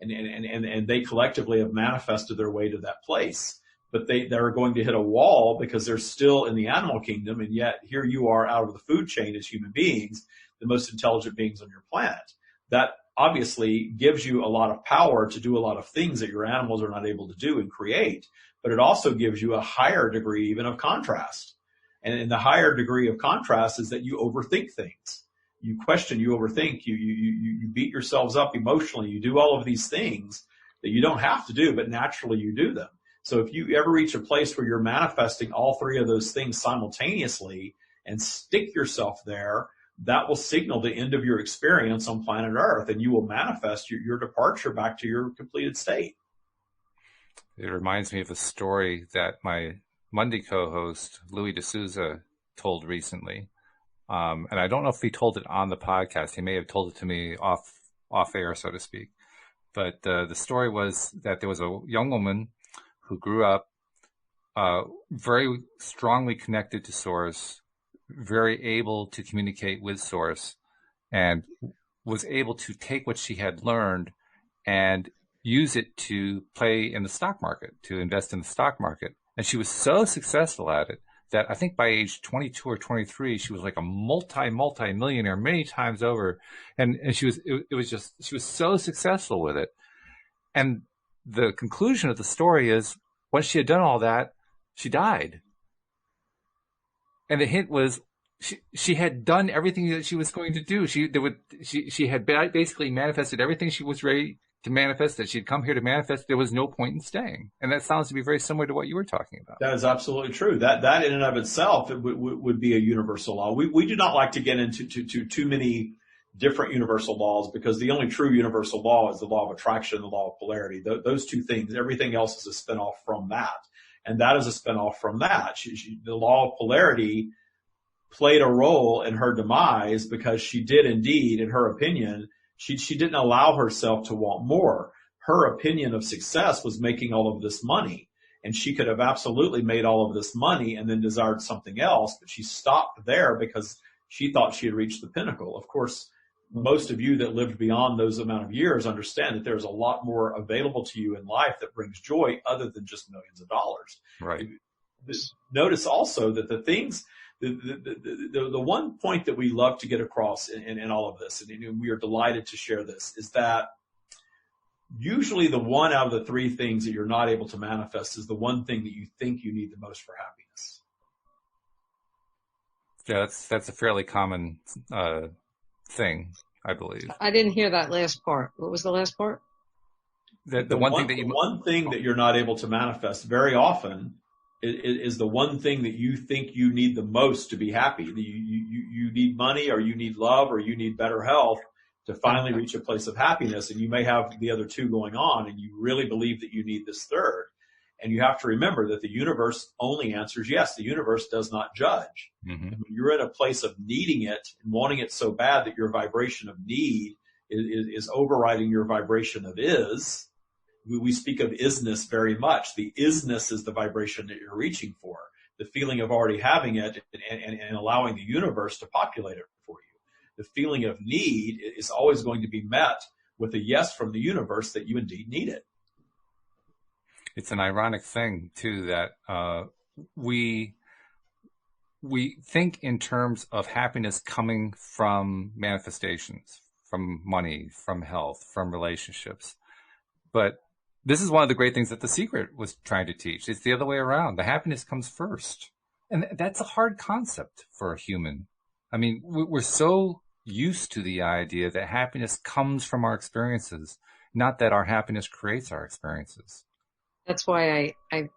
And they collectively have manifested their way to that place. But they're going to hit a wall because they're still in the animal kingdom, and yet here you are out of the food chain as human beings, the most intelligent beings on your planet. That obviously gives you a lot of power to do a lot of things that your animals are not able to do and create, but it also gives you a higher degree even of contrast. And the higher degree of contrast is that you overthink things. You question, you overthink, you beat yourselves up emotionally, you do all of these things that you don't have to do, but naturally you do them. So if you ever reach a place where you're manifesting all 3 of those things simultaneously and stick yourself there, that will signal the end of your experience on planet Earth, and you will manifest your departure back to your completed state. It reminds me of a story that my Monday co-host, Louis D'Souza, told recently. And I don't know if he told it on the podcast. He may have told it to me off air, so to speak. But the story was that there was a young woman who grew up very strongly connected to Source, very able to communicate with Source, and was able to take what she had learned and use it to play in the stock market, to invest in the stock market. And she was so successful at it that I think by age 22 or 23, she was like a multi-millionaire many times over. And she was so successful with it. And the conclusion of the story is, once she had done all that, she died. And the hint was she had done everything that she was going to do. She had basically manifested everything she was ready to manifest, that she'd come here to manifest. There was no point in staying. And that sounds to be very similar to what you were talking about. That is absolutely true. That in and of itself would be a universal law. We do not like to get into too many different universal laws, because the only true universal law is the law of attraction, the law of polarity. Those 2 things, everything else is a spinoff from that. And that is a spinoff from that. The law of polarity played a role in her demise because she did indeed, in her opinion, she didn't allow herself to want more. Her opinion of success was making all of this money. And she could have absolutely made all of this money and then desired something else, but she stopped there because she thought she had reached the pinnacle. Of course, most of you that lived beyond those amount of years understand that there's a lot more available to you in life that brings joy other than just millions of dollars. Right. Notice also that the things the one point that we love to get across in all of this, and we are delighted to share this, is that usually the one out of the three things that you're not able to manifest is the one thing that you think you need the most for happiness. Yeah, that's a fairly common thing, I believe. I didn't hear that last part. What was the last part? The one thing that you're not able to manifest very often is the one thing that you think you need the most to be happy. You need money, or you need love, or you need better health to finally reach a place of happiness. And you may have the other two going on, and you really believe that you need this third. And you have to remember that the universe only answers yes. The universe does not judge. Mm-hmm. When you're at a place of needing it and wanting it so bad that your vibration of need is overriding your vibration of is. We speak of isness very much. The isness is the vibration that you're reaching for, the feeling of already having it and allowing the universe to populate it for you. The feeling of need is always going to be met with a yes from the universe that you indeed need it. It's an ironic thing, too, that we think in terms of happiness coming from manifestations, from money, from health, from relationships. But this is one of the great things that The Secret was trying to teach. It's the other way around. The happiness comes first. And that's a hard concept for a human. I mean, we're so used to the idea that happiness comes from our experiences, not that our happiness creates our experiences. That's why I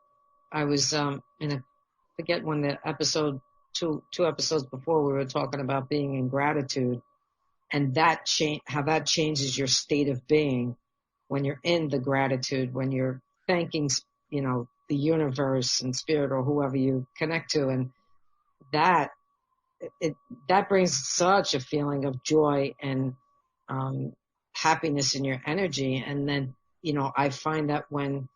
was forget when the episode two episodes before we were talking about being in gratitude, and that how that changes your state of being when you're in the gratitude, when you're thanking, the universe and spirit or whoever you connect to, and that brings such a feeling of joy and happiness in your energy. And then I find that when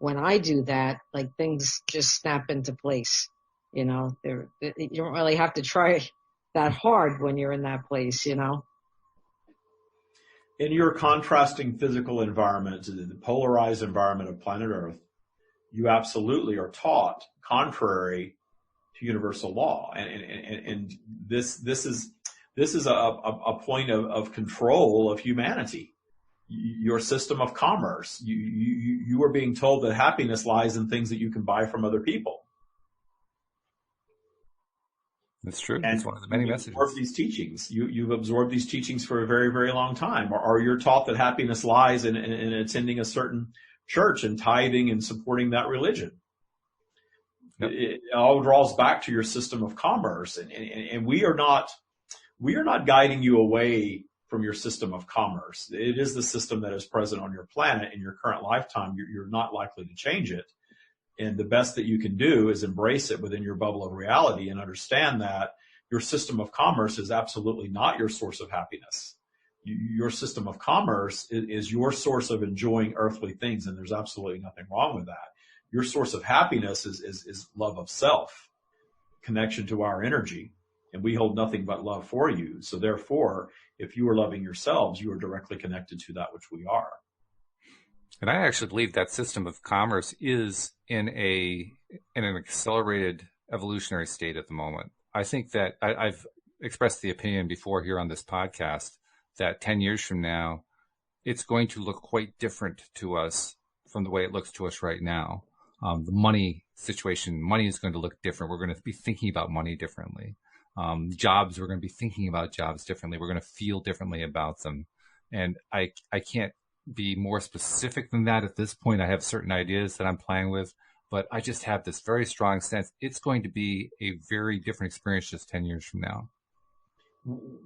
I do that, like, things just snap into place. You don't really have to try that hard when you're in that place. In your contrasting physical environment, the polarized environment of planet Earth, you absolutely are taught contrary to universal law, and this is a point of control of humanity. Your system of commerce. You are being told that happiness lies in things that you can buy from other people. That's true. It's one of the many messages. Absorb these teachings. You've absorbed these teachings for a very, very long time. Or you're taught that happiness lies in attending a certain church and tithing and supporting that religion. Yep. It all draws back to your system of commerce. And we are not guiding you away from your system of commerce. It is the system that is present on your planet in your current lifetime. You're not likely to change it. And the best that you can do is embrace it within your bubble of reality and understand that your system of commerce is absolutely not your source of happiness. Your system of commerce is your source of enjoying earthly things, and there's absolutely nothing wrong with that. Your source of happiness is love of self, connection to our energy, and we hold nothing but love for you. So therefore, if you are loving yourselves, you are directly connected to that which we are. And I actually believe that system of commerce is in an accelerated evolutionary state at the moment. I think that I've expressed the opinion before here on this podcast that 10 years from now, it's going to look quite different to us from the way it looks to us right now. The money situation, money is going to look different. We're going to be thinking about money differently. Jobs, we're going to be thinking about jobs differently. We're going to feel differently about them. And I can't be more specific than that at this point. I have certain ideas that I'm playing with, but I just have this very strong sense it's going to be a very different experience just 10 years from now.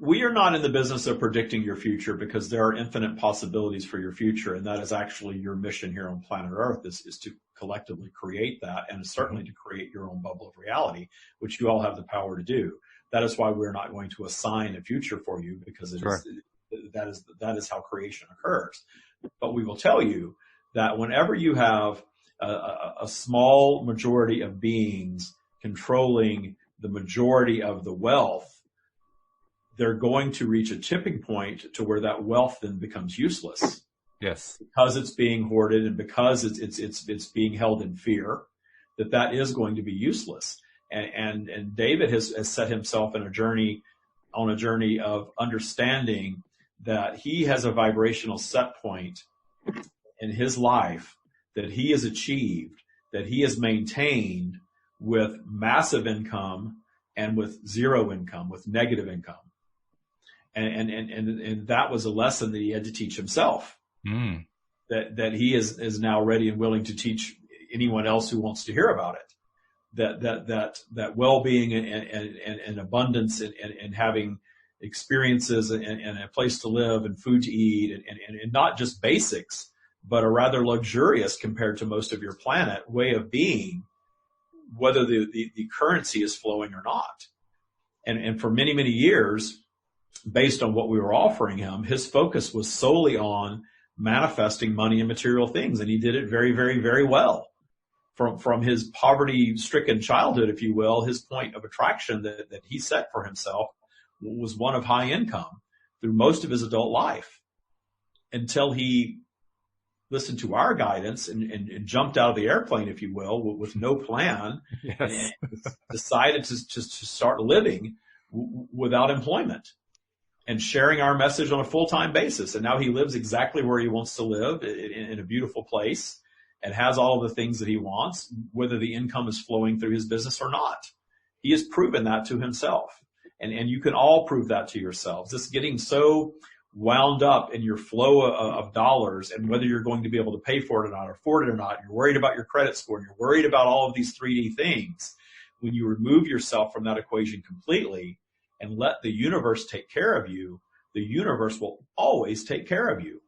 We are not in the business of predicting your future because there are infinite possibilities for your future, and that is actually your mission here on planet Earth is to collectively create that, and certainly to create your own bubble of reality, which you all have the power to do. That is why we're not going to assign a future for you, because that is how creation occurs. But we will tell you that whenever you have a small majority of beings controlling the majority of the wealth, they're going to reach a tipping point to where that wealth then becomes useless. Yes. Because it's being hoarded and because it's being held in fear, that is going to be useless. And David has set himself on a journey of understanding that he has a vibrational set point in his life that he has achieved, that he has maintained with massive income and with zero income, with negative income. And that was a lesson that he had to teach himself. Mm. That he is now ready and willing to teach anyone else who wants to hear about it. That well-being and abundance and having experiences and a place to live and food to eat and not just basics, but a rather luxurious compared to most of your planet way of being, whether the currency is flowing or not. And for many, many years, based on what we were offering him, his focus was solely on manifesting money and material things. And he did it very, very, very well. From his poverty-stricken childhood, if you will, his point of attraction that he set for himself was one of high income through most of his adult life until he listened to our guidance and jumped out of the airplane, if you will, with no plan. Yes. And decided to start living without employment and sharing our message on a full-time basis. And now he lives exactly where he wants to live in a beautiful place and has all of the things that he wants, whether the income is flowing through his business or not. He has proven that to himself. And you can all prove that to yourselves. Just getting so wound up in your flow of dollars and whether you're going to be able to pay for it or not, or afford it or not. You're worried about your credit score and you're worried about all of these 3D things. When you remove yourself from that equation completely and let the universe take care of you, the universe will always take care of you.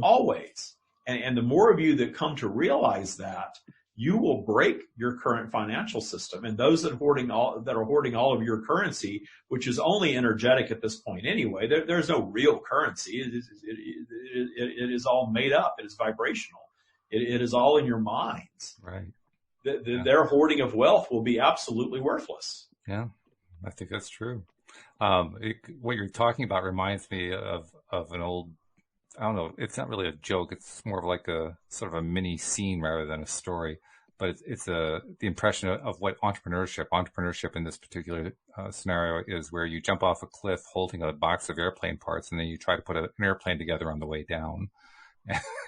Always. And the more of you that come to realize that, you will break your current financial system. And those that are hoarding all of your currency, which is only energetic at this point anyway, there's no real currency. It is all made up. It is vibrational. It is all in your minds. Right. Their hoarding of wealth will be absolutely worthless. Yeah, I think that's true. What you're talking about reminds me of an old, I don't know, it's not really a joke. It's more of like a sort of a mini scene rather than a story. But it's the impression of what entrepreneurship in this particular scenario is, where you jump off a cliff holding a box of airplane parts and then you try to put an airplane together on the way down.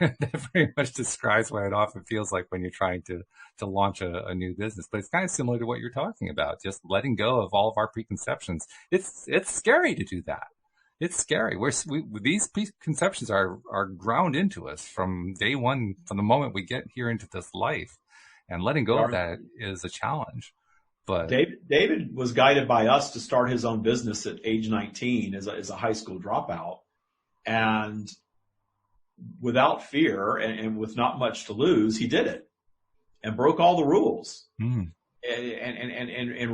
And that very much describes what it often feels like when you're trying to launch a new business. But it's kind of similar to what you're talking about, just letting go of all of our preconceptions. It's scary to do that. It's scary. These preconceptions are ground into us from day one, from the moment we get here into this life. And letting go of that is a challenge. But David was guided by us to start his own business at age 19 as a high school dropout. And without fear and with not much to lose, he did it and broke all the rules. And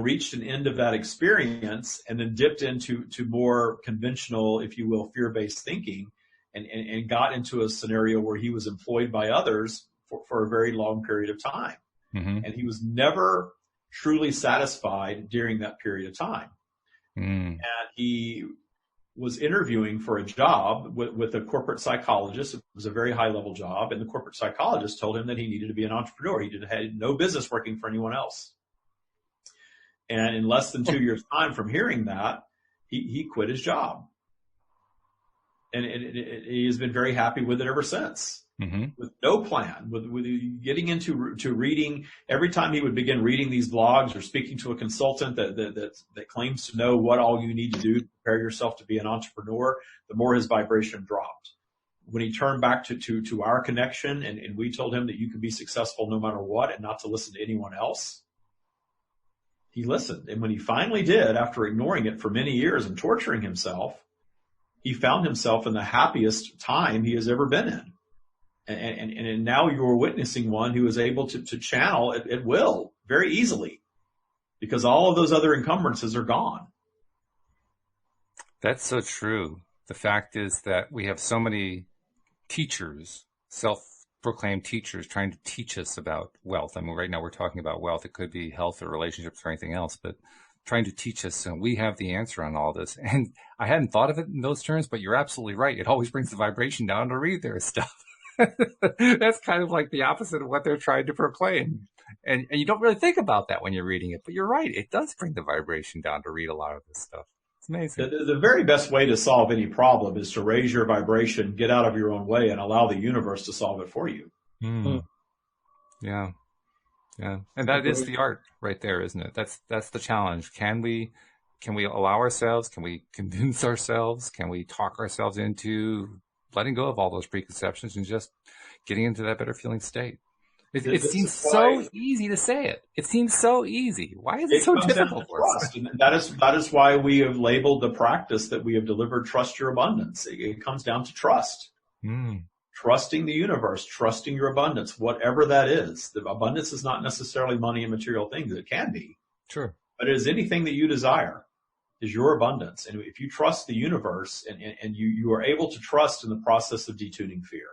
reached an end of that experience and then dipped into more conventional, if you will, fear-based thinking and got into a scenario where he was employed by others for a very long period of time. Mm-hmm. And he was never truly satisfied during that period of time. And he was interviewing for a job with a corporate psychologist. It was a very high-level job, and the corporate psychologist told him that he needed to be an entrepreneur. He had no business working for anyone else. And in less than 2 years' time from hearing that, he quit his job. And he has been very happy with it ever since. Mm-hmm. With no plan, with getting into reading. Every time he would begin reading these blogs or speaking to a consultant that claims to know what all you need to do to prepare yourself to be an entrepreneur, the more his vibration dropped. When he turned back to our connection and we told him that you could be successful no matter what and not to listen to anyone else, he listened. And when he finally did, after ignoring it for many years and torturing himself, he found himself in the happiest time he has ever been in. And now you're witnessing one who is able to channel at will very easily because all of those other encumbrances are gone. That's so true. The fact is that we have so many teachers, self-proclaimed teachers, trying to teach us about wealth. I mean, right now we're talking about wealth. It could be health or relationships or anything else, but trying to teach us, and we have the answer on all this. And I hadn't thought of it in those terms, but you're absolutely right. It always brings the vibration down to read their stuff. That's kind of like the opposite of what they're trying to proclaim. And you don't really think about that when you're reading it, but you're right. It does bring the vibration down to read a lot of this stuff. It's amazing. The very best way to solve any problem is to raise your vibration, get out of your own way, and allow the universe to solve it for you. Yeah. Yeah. And that is the art right there, isn't it? That's the challenge. Can we allow ourselves? Can we convince ourselves? Can we talk ourselves into letting go of all those preconceptions and just getting into that better feeling state? It seems so easy to say it. It seems so easy. Why is it so difficult for us? And that is why we have labeled the practice that we have delivered Trust Your Abundance. It comes down to trust. Trusting the universe, trusting your abundance, whatever that is. The abundance is not necessarily money and material things. It can be. Sure. But it is anything that you desire is your abundance. And if you trust the universe and you are able to trust in the process of detuning fear.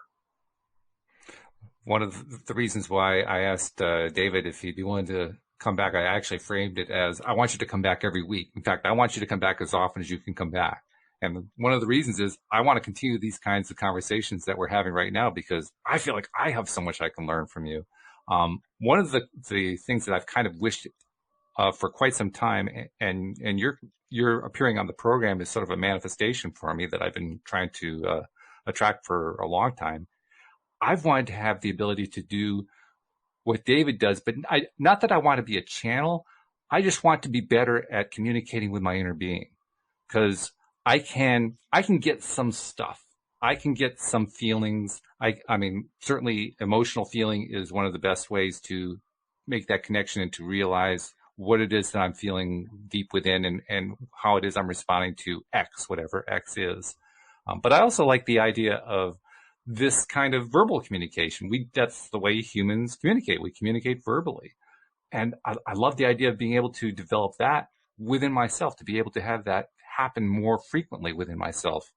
One of the reasons why I asked David if he'd be willing to come back, I actually framed it as, I want you to come back every week. In fact, I want you to come back as often as you can come back. And one of the reasons is I want to continue these kinds of conversations that we're having right now because I feel like I have so much I can learn from you. One of the things that I've kind of wished for quite some time, and you're appearing on the program is sort of a manifestation for me that I've been trying to attract for a long time. I've wanted to have the ability to do what David does, but not that I want to be a channel. I just want to be better at communicating with my inner being because I can get some stuff. I can get some feelings. I mean, certainly emotional feeling is one of the best ways to make that connection and to realize what it is that I'm feeling deep within and how it is I'm responding to X, whatever X is. But I also like the idea of this kind of verbal communication. That's the way humans communicate. We communicate verbally. And I love the idea of being able to develop that within myself, to be able to have that happen more frequently within myself.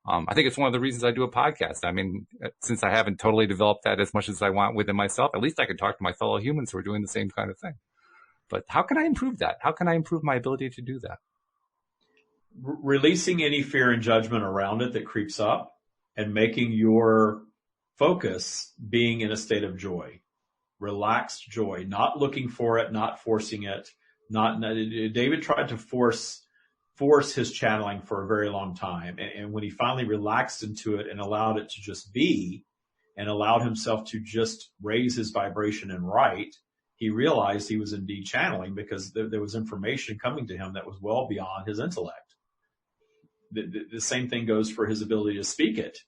I think it's one of the reasons I do a podcast. I mean, since I haven't totally developed that as much as I want within myself, at least I can talk to my fellow humans who are doing the same kind of thing. But how can I improve that? How can I improve my ability to do that? Releasing any fear and judgment around it that creeps up and making your focus being in a state of joy, relaxed joy, not looking for it, not forcing it. David tried to force his channeling for a very long time. And when he finally relaxed into it and allowed it to just be and allowed himself to just raise his vibration and write, he realized he was indeed channeling because there was information coming to him that was well beyond his intellect. The same thing goes for his ability to speak it.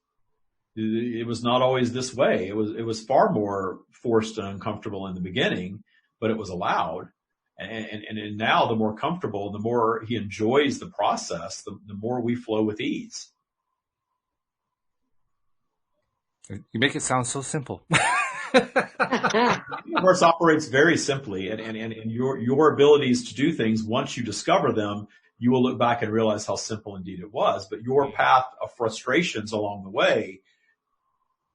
It was not always this way. It was far more forced and uncomfortable in the beginning, but it was allowed. And now the more comfortable, the more he enjoys the process, the more we flow with ease. You make it sound so simple. The universe operates very simply, and your abilities to do things, once you discover them, you will look back and realize how simple indeed it was. But your path of frustrations along the way,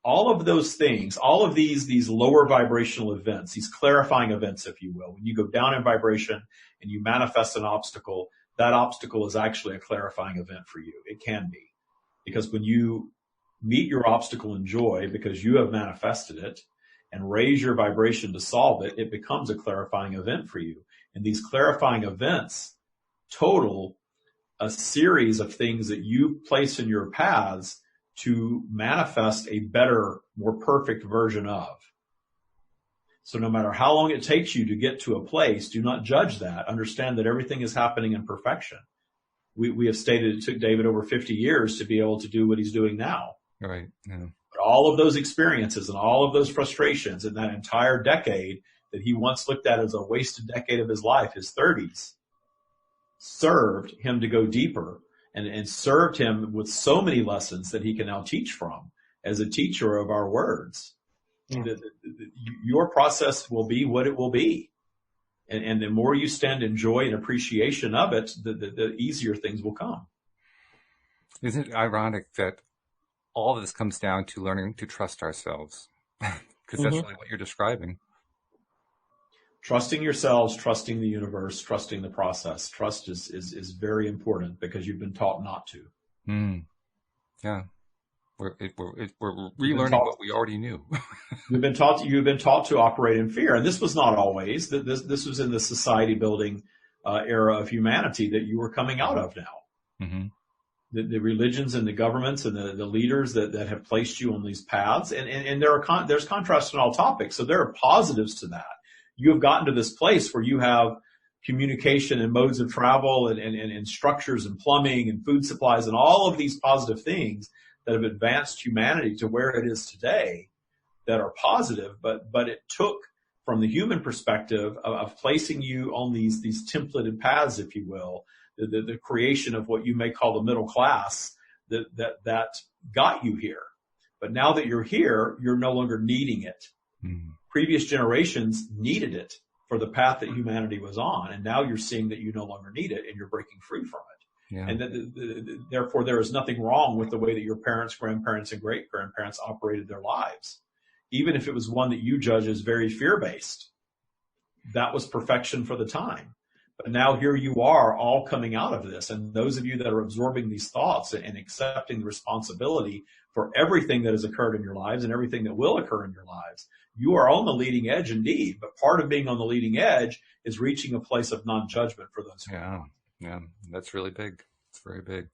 all of those things, all of these lower vibrational events, these clarifying events, if you will, when you go down in vibration and you manifest an obstacle, that obstacle is actually a clarifying event for you. It can be. Because when you meet your obstacle in joy because you have manifested it and raise your vibration to solve it, it becomes a clarifying event for you. And these clarifying events total a series of things that you place in your paths to manifest a better, more perfect version of. So no matter how long it takes you to get to a place, do not judge that. Understand that everything is happening in perfection. We have stated it took David over 50 years to be able to do what he's doing now. Right. Yeah. But all of those experiences and all of those frustrations in that entire decade that he once looked at as a wasted decade of his life, his 30s, served him to go deeper and served him with so many lessons that he can now teach from as a teacher of our words. Yeah. Your process will be what it will be. And the more you stand in joy and appreciation of it, the easier things will come. Isn't it ironic that all of this comes down to learning to trust ourselves? Because that's really what you're describing. Trusting yourselves, trusting the universe, trusting the process. Trust is very important because you've been taught not to. Yeah. We're relearning what we already knew. You've been taught to operate in fear. And this was not always. This was in the society building era of humanity that you were coming out of now. Mm-hmm. The religions and the governments and the leaders that have placed you on these paths. And there's contrast in all topics. So there are positives to that. You have gotten to this place where you have communication and modes of travel and structures and plumbing and food supplies and all of these positive things that have advanced humanity to where it is today that are positive, but it took, from the human perspective of placing you on these templated paths, if you will, the creation of what you may call the middle class that got you here. But now that you're here, you're no longer needing it. Mm-hmm. Previous generations needed it for the path that humanity was on, and now you're seeing that you no longer need it and you're breaking free from it. Yeah. And therefore, there is nothing wrong with the way that your parents, grandparents, and great-grandparents operated their lives. Even if it was one that you judge as very fear-based, that was perfection for the time. But now here you are all coming out of this. And those of you that are absorbing these thoughts and accepting the responsibility for everything that has occurred in your lives and everything that will occur in your lives, you are on the leading edge indeed. But part of being on the leading edge is reaching a place of non-judgment for those who are. Yeah, that's really big. It's very big.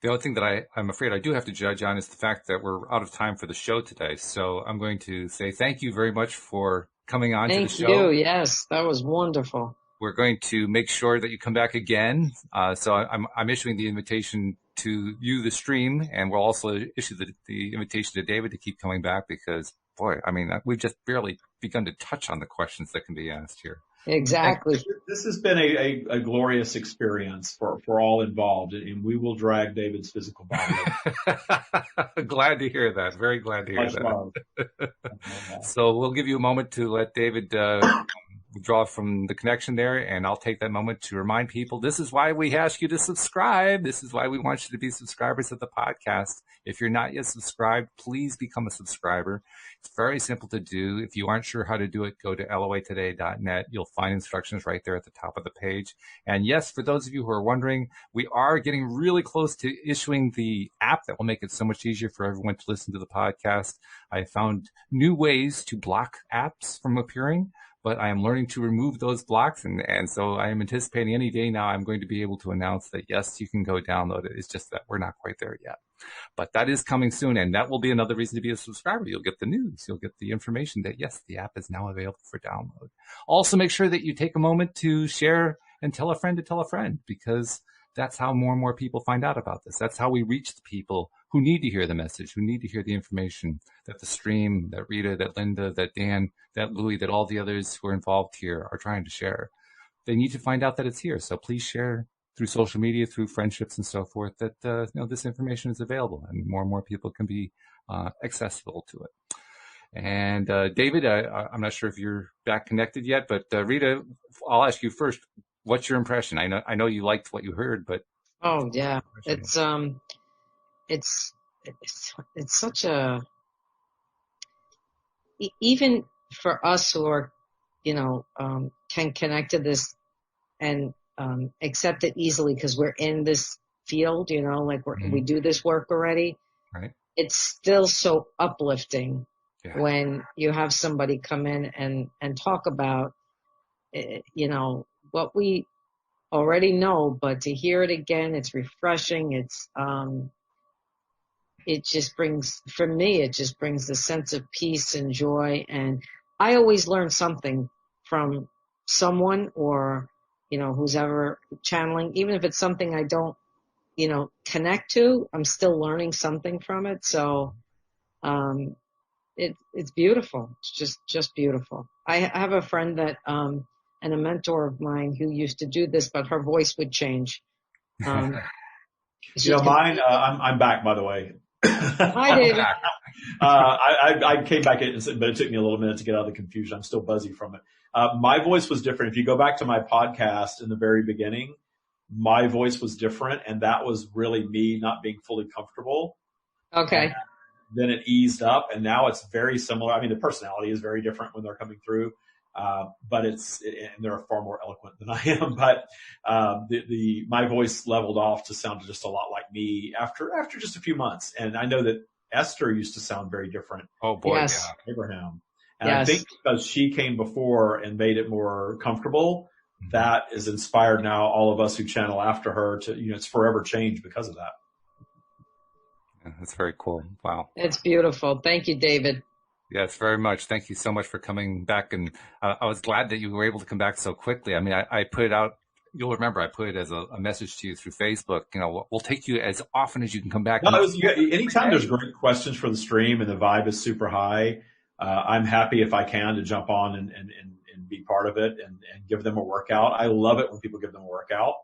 The only thing that I'm afraid I do have to judge on is the fact that we're out of time for the show today. So I'm going to say thank you very much for coming on to the show. Thank you. Yes, that was wonderful. We're going to make sure that you come back again. So I'm issuing the invitation to you, the stream, and we'll also issue the invitation to David to keep coming back because, boy, I mean, we've just barely begun to touch on the questions that can be asked here. Exactly. This has been a glorious experience for all involved, and we will drag David's physical body. Glad to hear that. Very glad to hear that. So we'll give you a moment to let David withdraw from the connection there, and I'll take that moment to remind people this is why we ask you to subscribe. This is why we want you to be subscribers of the podcast. If you're not yet subscribed, please become a subscriber. It's very simple to do. If you aren't sure how to do it, go to loatoday.net. You'll find instructions right there at the top of the page. And yes, for those of you who are wondering, we are getting really close to issuing the app that will make it so much easier for everyone to listen to the podcast. I found new ways to block apps from appearing, but I am learning to remove those blocks. And so I am anticipating any day now I'm going to be able to announce that, yes, you can go download it. It's just that we're not quite there yet. But that is coming soon, and that will be another reason to be a subscriber. You'll get the news. You'll get the information that, yes, the app is now available for download. Also, make sure that you take a moment to share and tell a friend, because that's how more and more people find out about this. That's how we reach the people who need to hear the message, who need to hear the information that the stream, that Rita, that Linda, that Dan, that Louie, that all the others who are involved here are trying to share. They need to find out that it's here. So please share through social media, through friendships and so forth, that this information is available and more people can be accessible to it. And David, I'm not sure if you're back connected yet, but Rita, I'll ask you first. What's your impression? I know you liked what you heard, but yeah, it's such a, even for us who are, can connect to this and accept it easily because we're in this field, like we do this work already. Right. It's still so uplifting when you have somebody come in and talk about, what we already know, but to hear it again, it's refreshing. It just brings the sense of peace and joy. And I always learn something from someone or, who's ever channeling, even if it's something I don't, connect to, I'm still learning something from it. So, it's beautiful. It's just beautiful. I have a friend that, and a mentor of mine who used to do this, but her voice would change. Mine, I'm back, by the way. Hi, David. I came back in, but it took me a little minute to get out of the confusion. I'm still buzzy from it. My voice was different. If you go back to my podcast in the very beginning, my voice was different, and that was really me not being fully comfortable. Okay. And then it eased up, and now it's very similar. I mean, the personality is very different when they're coming through. But and they're far more eloquent than I am, but, my voice leveled off to sound just a lot like me after just a few months. And I know that Esther used to sound very different. Oh boy. Yes. Yeah. Abraham. And Yes. I think because she came before and made it more comfortable, that is inspired now all of us who channel after her to, it's forever changed because of that. Yeah, that's very cool. Wow. It's beautiful. Thank you, David. Yes, very much. Thank you so much for coming back. And I was glad that you were able to come back so quickly. I mean, I put it out. You'll remember I put it as a message to you through Facebook. We'll take you as often as you can come back. No, anytime there's great questions for the stream and the vibe is super high, I'm happy if I can to jump on and be part of it and give them a workout. I love it when people give them a workout.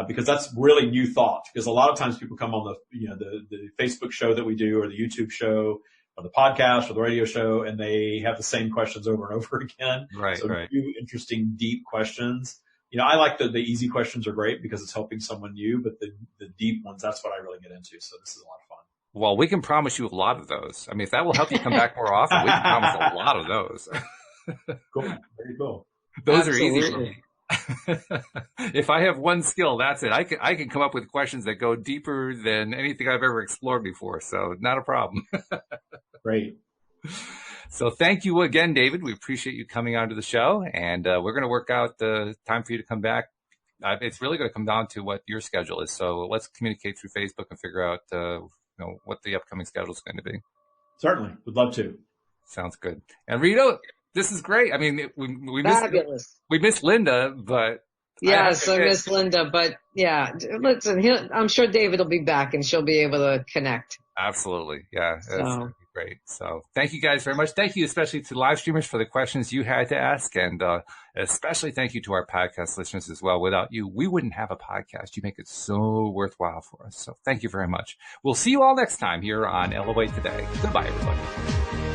Because that's really new thought. Because a lot of times people come on the Facebook show that we do, or the YouTube show, or the podcast, or the radio show, and they have the same questions over and over again. Right, so right. New, interesting, deep questions. I like the easy questions are great because it's helping someone new, but the deep ones, that's what I really get into. So this is a lot of fun. Well, we can promise you a lot of those. I mean, if that will help you come back more often, we can promise a lot of those. Cool. Very cool. Those Absolutely. are easy for me. If I have one skill, that's it. I can come up with questions that go deeper than anything I've ever explored before. So not a problem. Great. So thank you again, David. We appreciate you coming onto the show, and we're going to work out the time for you to come back. It's really going to come down to what your schedule is. So let's communicate through Facebook and figure out, what the upcoming schedule is going to be. Certainly. Would love to. Sounds good. And Rita, this is great. I mean, we missed Linda, but yes, I miss Linda, but yeah, listen, I'm sure David will be back and she'll be able to connect. Absolutely. Yeah. That's great. So thank you guys very much. Thank you especially to live streamers for the questions you had to ask. And especially thank you to our podcast listeners as well. Without you, we wouldn't have a podcast. You make it so worthwhile for us. So thank you very much. We'll see you all next time here on Elevate Today. Goodbye, everybody.